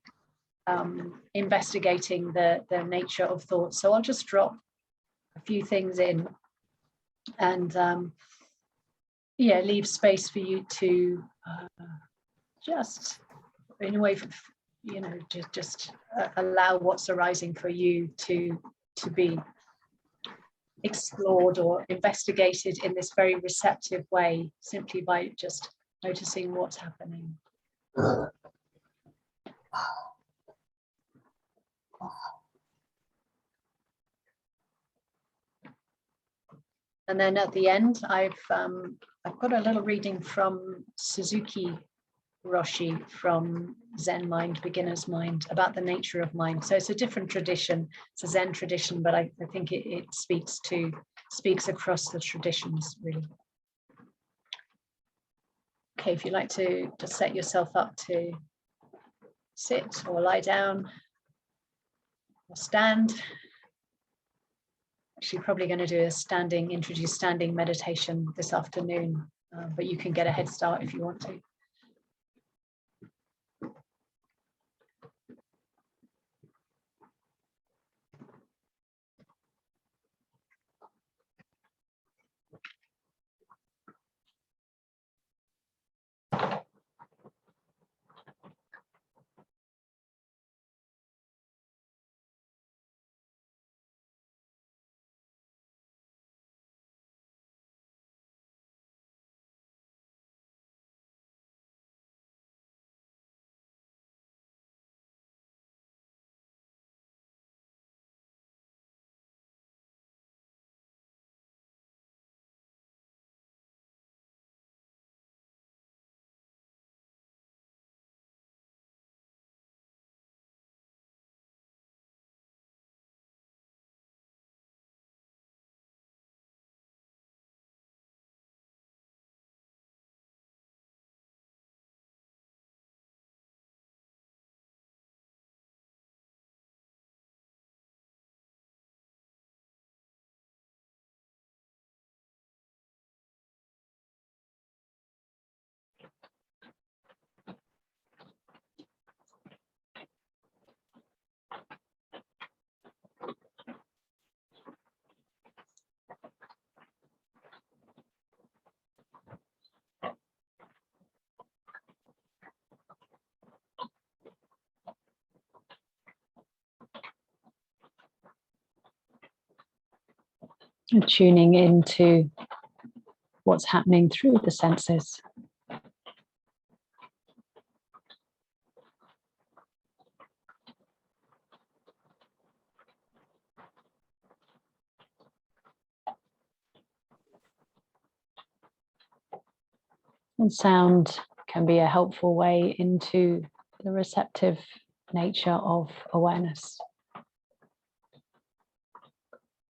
investigating the nature of thoughts. So I'll just drop a few things in and leave space for you to just, in a way, you know, just allow what's arising for you to be explored or investigated in this very receptive way, simply by just noticing what's happening. And then at the end, I've got a little reading from Suzuki Roshi from Zen Mind, Beginner's Mind, about the nature of mind. So it's a different tradition. It's a Zen tradition, but I think it speaks across the traditions, really. Okay, if you'd like to just set yourself up to sit or lie down or stand. Actually, probably going to do a introduce standing meditation this afternoon, but you can get a head start if you want to. And tuning into what's happening through the senses. And sound can be a helpful way into the receptive nature of awareness.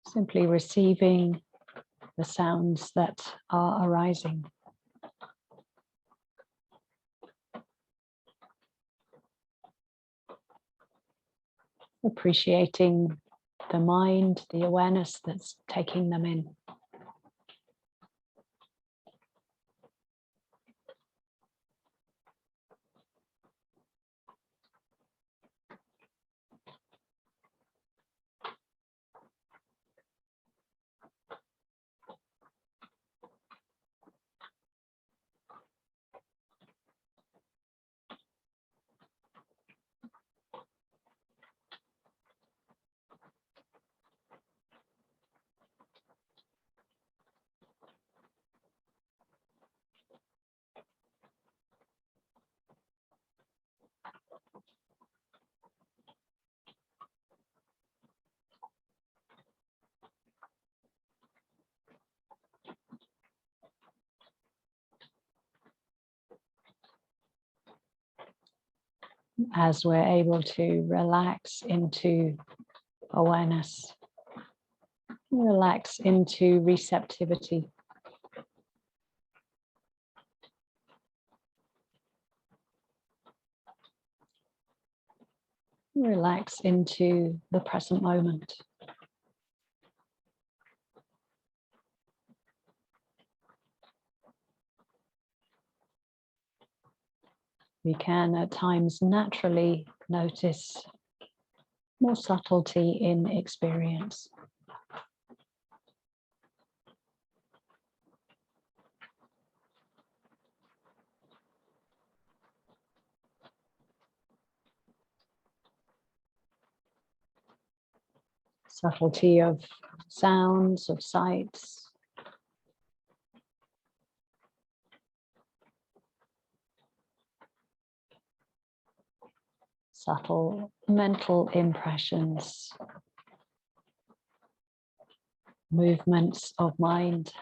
Simply receiving the sounds that are arising. Appreciating the mind, the awareness that's taking them in. As we're able to relax into awareness, relax into receptivity. Relax into the present moment. We can at times naturally notice more subtlety in experience. Subtlety of sounds, of sights. Subtle mental impressions, movements of mind.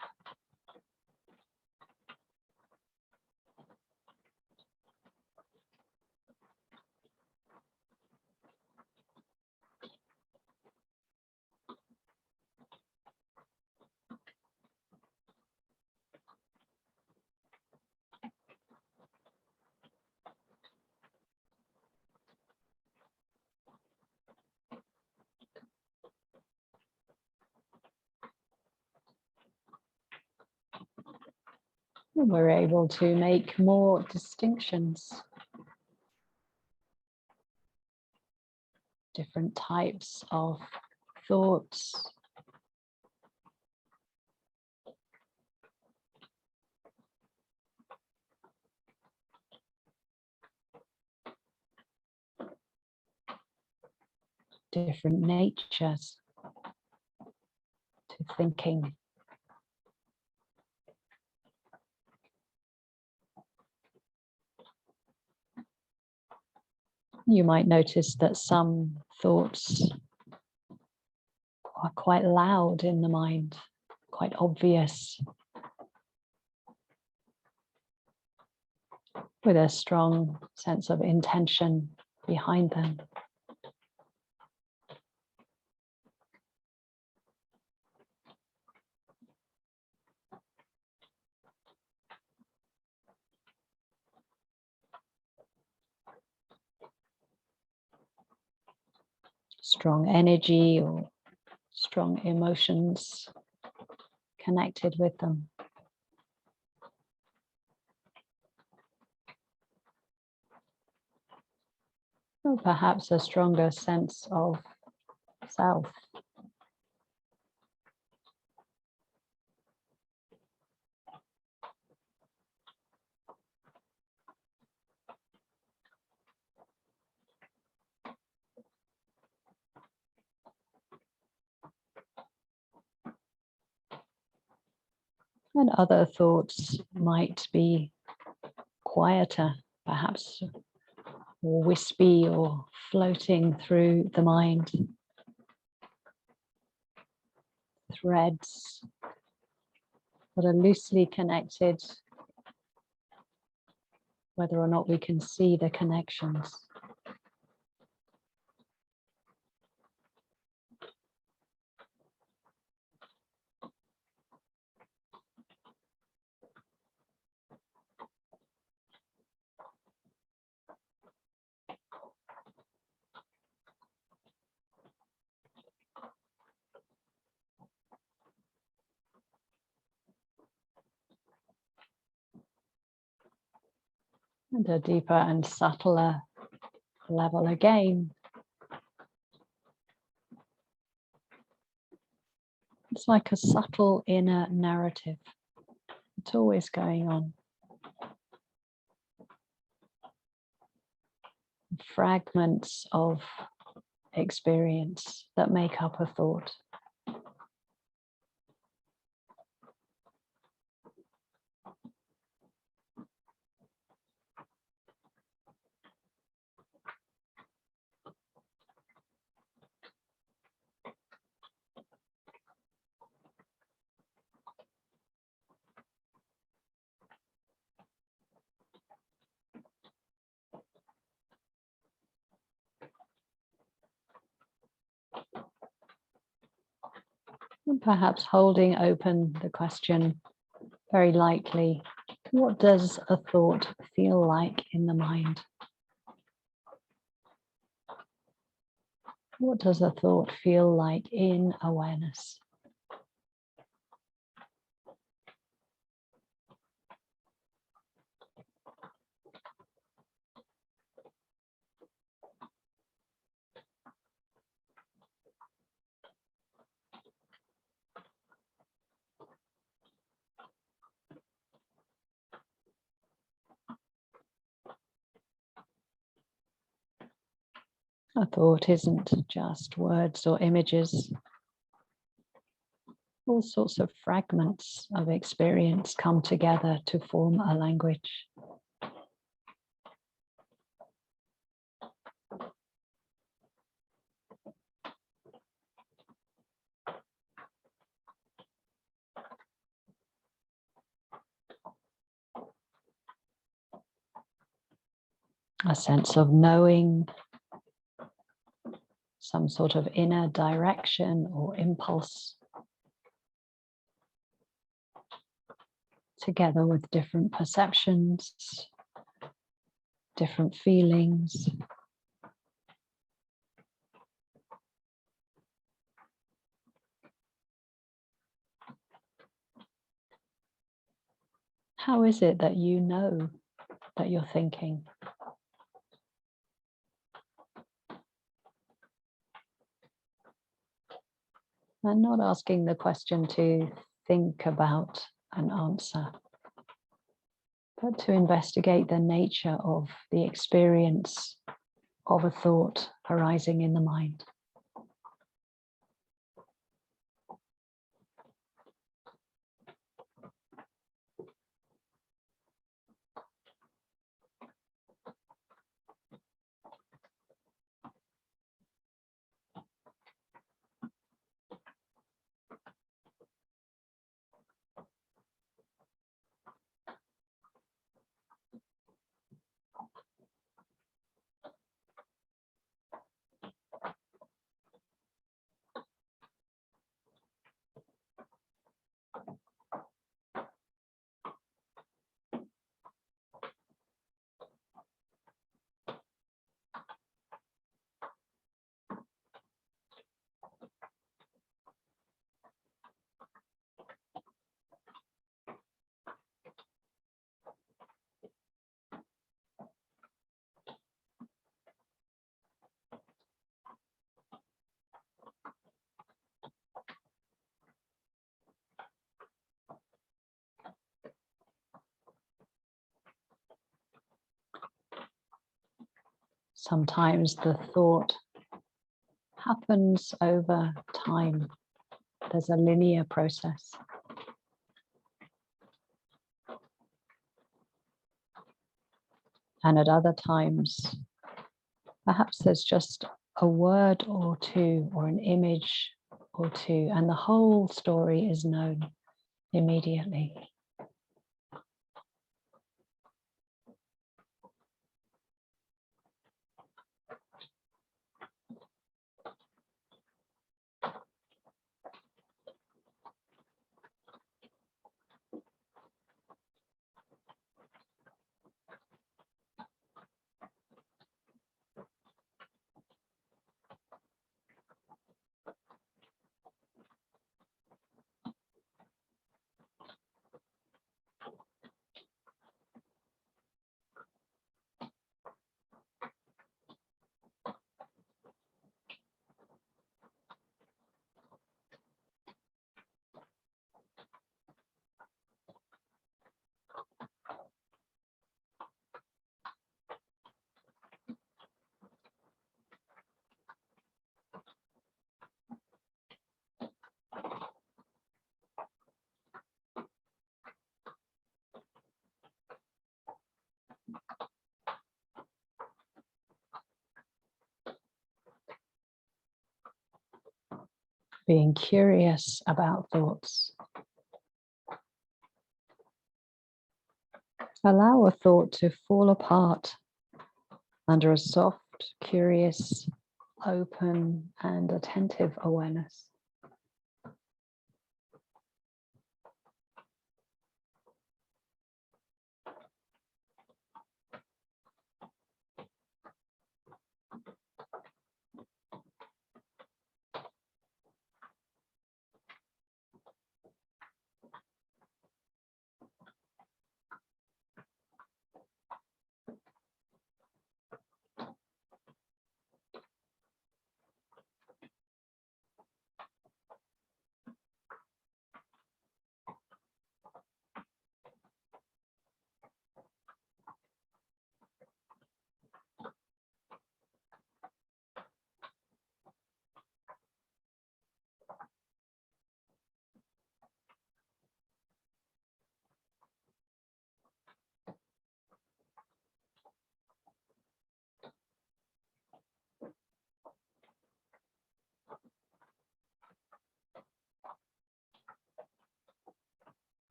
And we're able to make more distinctions. Different types of thoughts. Different natures to thinking. You might notice that some thoughts are quite loud in the mind, quite obvious, with a strong sense of intention behind them. Strong energy or strong emotions connected with them. Or perhaps a stronger sense of self. And other thoughts might be quieter, perhaps or wispy or floating through the mind. Threads that are loosely connected, whether or not we can see the connections. And a deeper and subtler level again. It's like a subtle inner narrative. It's always going on. Fragments of experience that make up a thought. And perhaps holding open the question very lightly, what does a thought feel like in the mind? What does a thought feel like in awareness? A thought isn't just words or images. All sorts of fragments of experience come together to form a language. A sense of knowing, some sort of inner direction or impulse, together with different perceptions, different feelings. How is it that you know that you're thinking? And not asking the question to think about an answer, but to investigate the nature of the experience of a thought arising in the mind. Sometimes the thought happens over time. There's a linear process. And at other times, perhaps there's just a word or two or an image or two, and the whole story is known immediately. Being curious about thoughts. Allow a thought to fall apart under a soft, curious, open, and attentive awareness.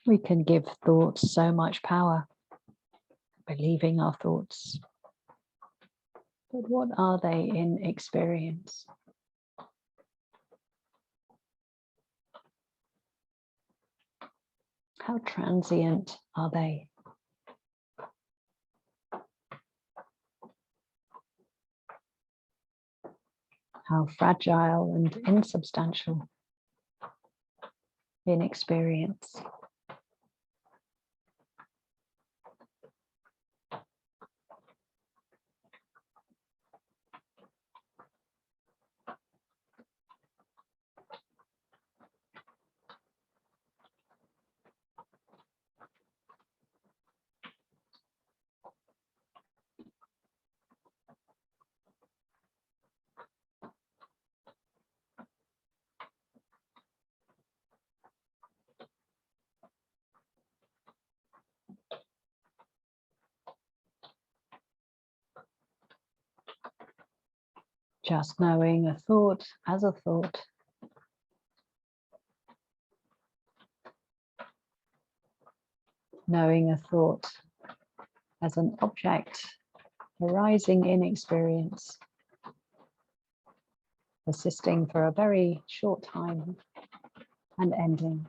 We can give thoughts so much power, believing our thoughts. But what are they in experience? How transient are they? How fragile and insubstantial in experience? Just knowing a thought as a thought. Knowing a thought as an object arising in experience, persisting for a very short time and ending.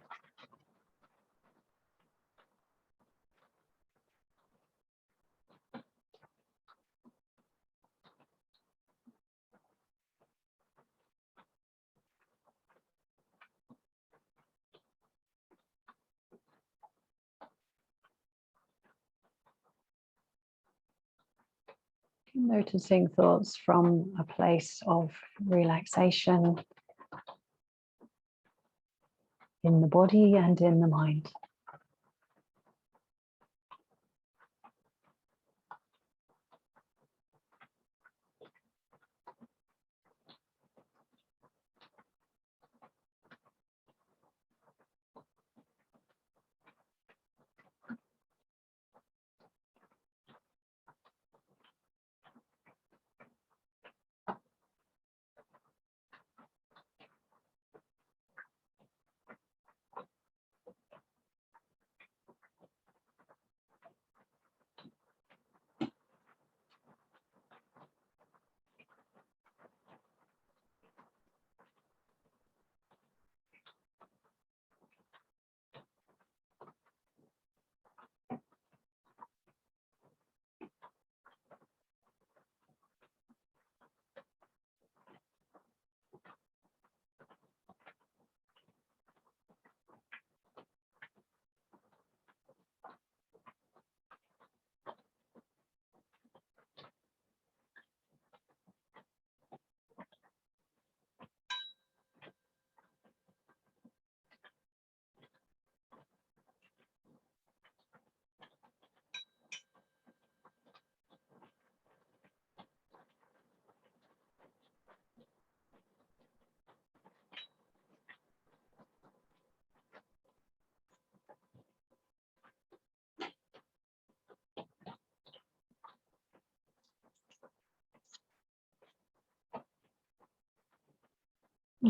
Noticing thoughts from a place of relaxation in the body and in the mind.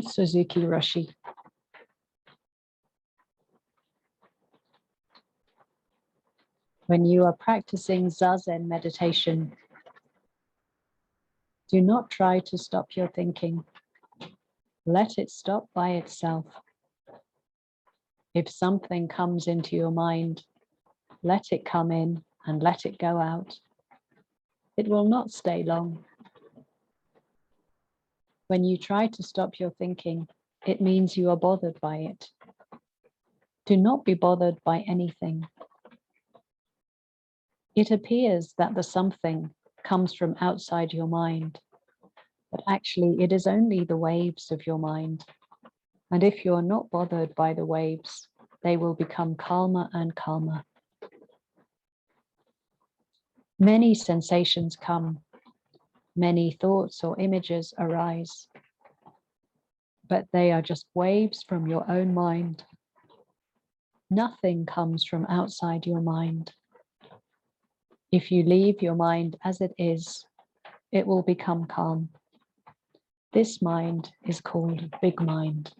Suzuki Roshi. When you are practicing Zazen meditation, do not try to stop your thinking. Let it stop by itself. If something comes into your mind, let it come in and let it go out. It will not stay long. When you try to stop your thinking, it means you are bothered by it. Do not be bothered by anything. It appears that the something comes from outside your mind, but actually it is only the waves of your mind. And if you're not bothered by the waves, they will become calmer and calmer. Many sensations come, many thoughts or images arise, but they are just waves from your own mind. Nothing comes from outside your mind. If you leave your mind as it is, it will become calm. This mind is called big mind.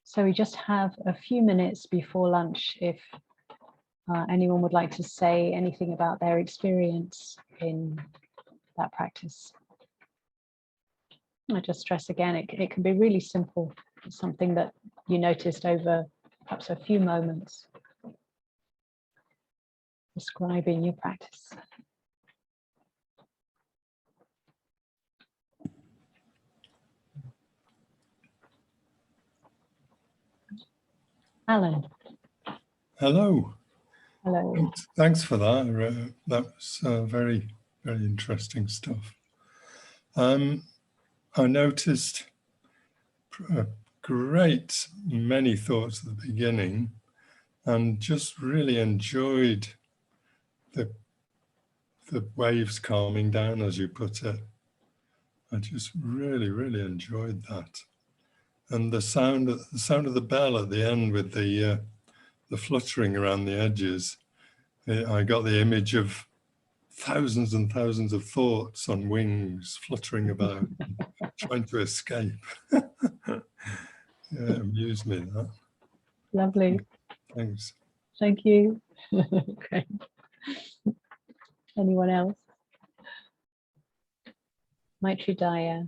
So we just have a few minutes before lunch if anyone would like to say anything about their experience in that practice. I just stress again, it can be really simple. It's something that you noticed over perhaps a few moments. Describing your practice. Alan. Hello. Hello. Thanks for that. That was very, very interesting stuff. I noticed a great many thoughts at the beginning and just really enjoyed the waves calming down, as you put it. I just really, really enjoyed that. And the sound of the bell at the end with the fluttering around the edges, I got the image of thousands and thousands of thoughts on wings fluttering about, trying to escape. Yeah, it amused me, that. Lovely. Thanks. Thank you. Great. Anyone else? Maitri Daya.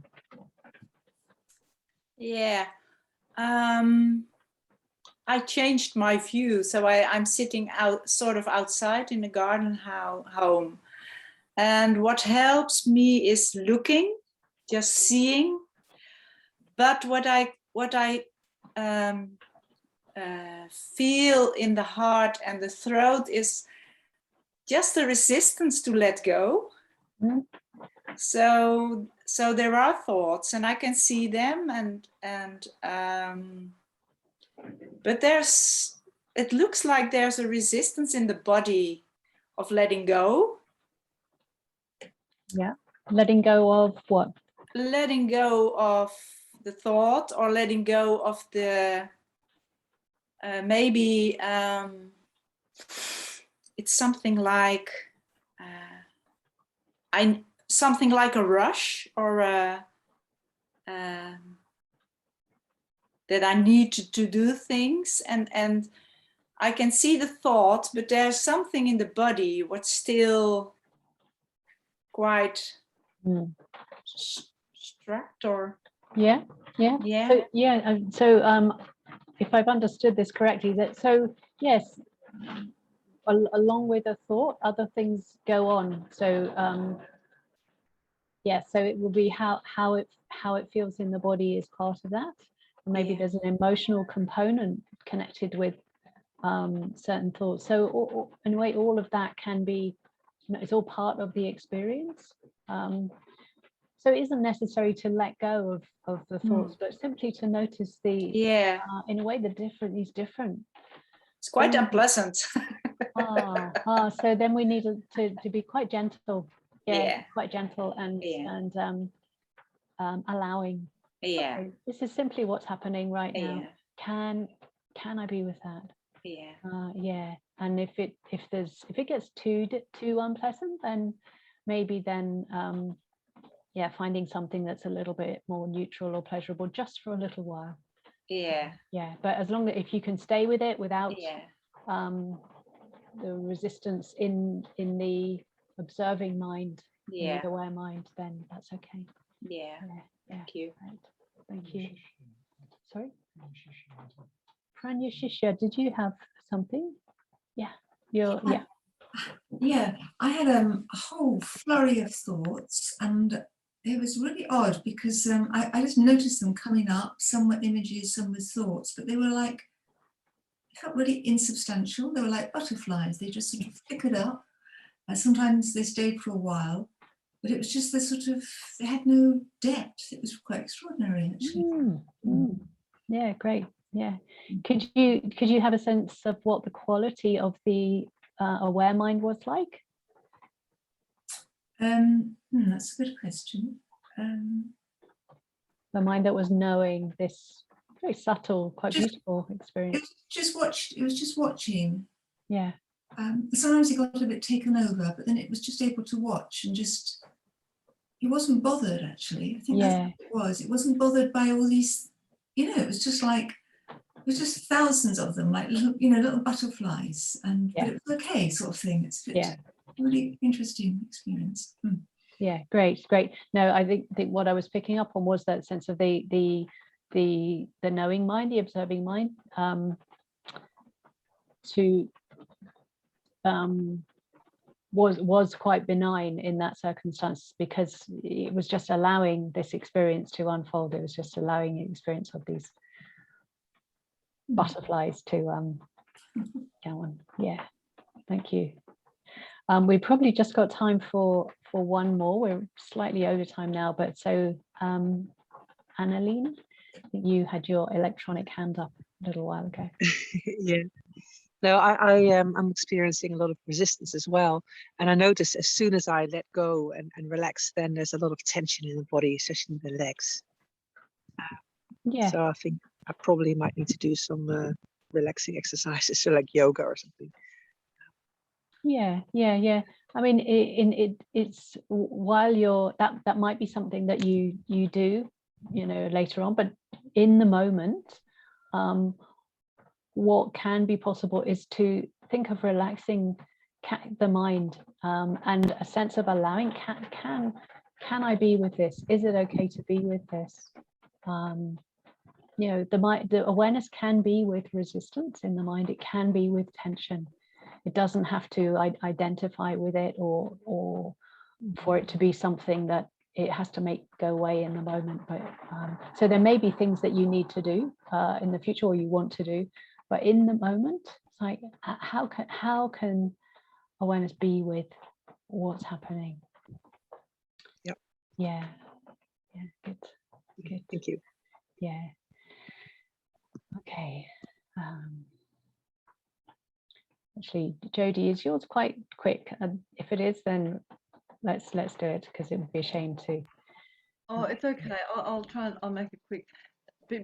Yeah. I changed my view. So I'm sitting out sort of outside in the garden home. And what helps me is looking, just seeing. But what I feel in the heart and the throat is just a resistance to let go. Mm-hmm. So there are thoughts and I can see them but it looks like there's a resistance in the body of letting go. Yeah. Letting go of what? Letting go of the thought, or letting go of the maybe it's something like something like a rush, or that I need to do things, and I can see the thought, but there's something in the body what's still quite struck, or yeah. So, if I've understood this correctly, that yes, along with a thought, other things go on. So so it will be how it feels in the body is part of that. And maybe there's an emotional component connected with certain thoughts. So in a way, all of that can be, it's all part of the experience. So it isn't necessary to let go of the thoughts, but simply to notice in a way, these different. It's quite unpleasant. So then we need to be quite gentle. Quite gentle and allowing. Okay, this is simply what's happening right now. Can I be with that? And if it gets too unpleasant, then maybe finding something that's a little bit more neutral or pleasurable just for a little while. But as long as if you can stay with it without the resistance in the observing mind, in the aware mind, then that's okay. Thank you. Right. Thank you. Sorry, Pranya Shishya, did you have something? I had a whole flurry of thoughts, and it was really odd because I just noticed them coming up. Some were images, some were thoughts, but they were like, felt really insubstantial. They were like butterflies. They just sort of flickered up. Sometimes they stayed for a while, but it was just the sort of, they had no depth. It was quite extraordinary, actually. Yeah, great. Yeah. Could you have a sense of what the quality of the aware mind was like? That's a good question. The mind that was knowing this very subtle, quite beautiful experience. It was just watching. Yeah. Sometimes it got a bit taken over, but then it was just able to watch and just, it wasn't bothered, actually. I think that's what it was. It wasn't bothered by all these, it was just like, it was just thousands of them, like little butterflies, but it was okay, sort of thing. It's a really interesting experience. Yeah, great. No, I think what I was picking up on was that sense of the knowing mind, the observing mind, was quite benign in that circumstance, because it was just allowing this experience to unfold. It was just allowing the experience of these butterflies to go on. Yeah, thank you. We probably just got time for one more. We're slightly over time now, but so Annalene, I think you had your electronic hand up a little while ago. No, I'm experiencing a lot of resistance as well. And I notice as soon as I let go and relax, then there's a lot of tension in the body, especially in the legs. So I think I probably might need to do some relaxing exercises, so like yoga or something. Yeah. I mean, it's while you're that might be something that you do, later on, but in the moment, what can be possible is to think of relaxing the mind, and a sense of allowing. Can I be with this? Is it okay to be with this? The awareness can be with resistance in the mind. It can be with tension. It doesn't have to identify with it or for it to be something that it has to make go away in the moment. But so there may be things that you need to do in the future, or you want to do, but in the moment, it's like, how can awareness be with what's happening? Yep. Yeah. Good. Thank you. Yeah. Okay. Actually, Jodie, is yours quite quick? If it is, then let's do it, because it would be a shame to. Oh, it's okay. I'll try and I'll make it quick.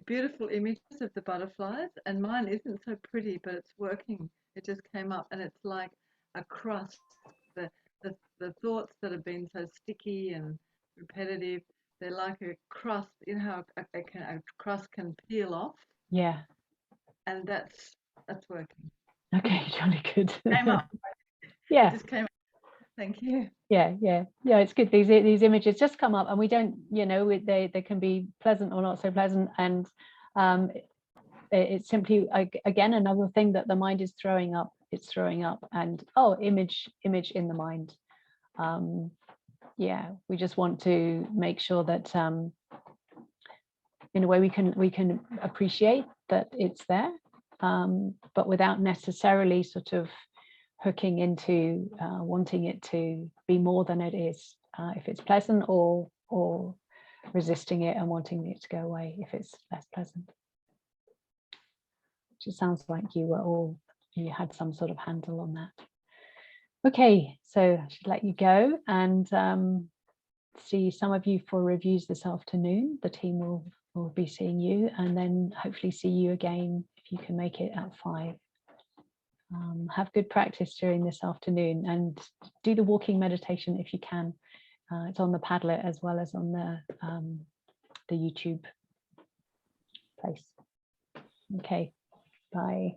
Beautiful images of the butterflies, and mine isn't so pretty, but it's working. It just came up, and it's like crust. The thoughts that have been so sticky and repetitive, they're like a crust. You know how a crust can peel off, Yeah. and that's working. Okay, jolly good. Came up. Yeah. It just came up. Thank you. Yeah, it's good. These images just come up, and we don't, they can be pleasant or not so pleasant, and it's simply again another thing that the mind is throwing up. It's throwing up, and image in the mind. Yeah, we just want to make sure that in a way we can appreciate that it's there, but without necessarily sort of hooking into wanting it to be more than it is, if it's pleasant, or resisting it and wanting it to go away if it's less pleasant. It sounds like you had some sort of handle on that. Okay, so I should let you go and see some of you for reviews this afternoon. The team will be seeing you, and then hopefully see you again if you can make it at 5. Have good practice during this afternoon, and do the walking meditation if you can. It's on the Padlet as well as on the YouTube place. Okay, bye.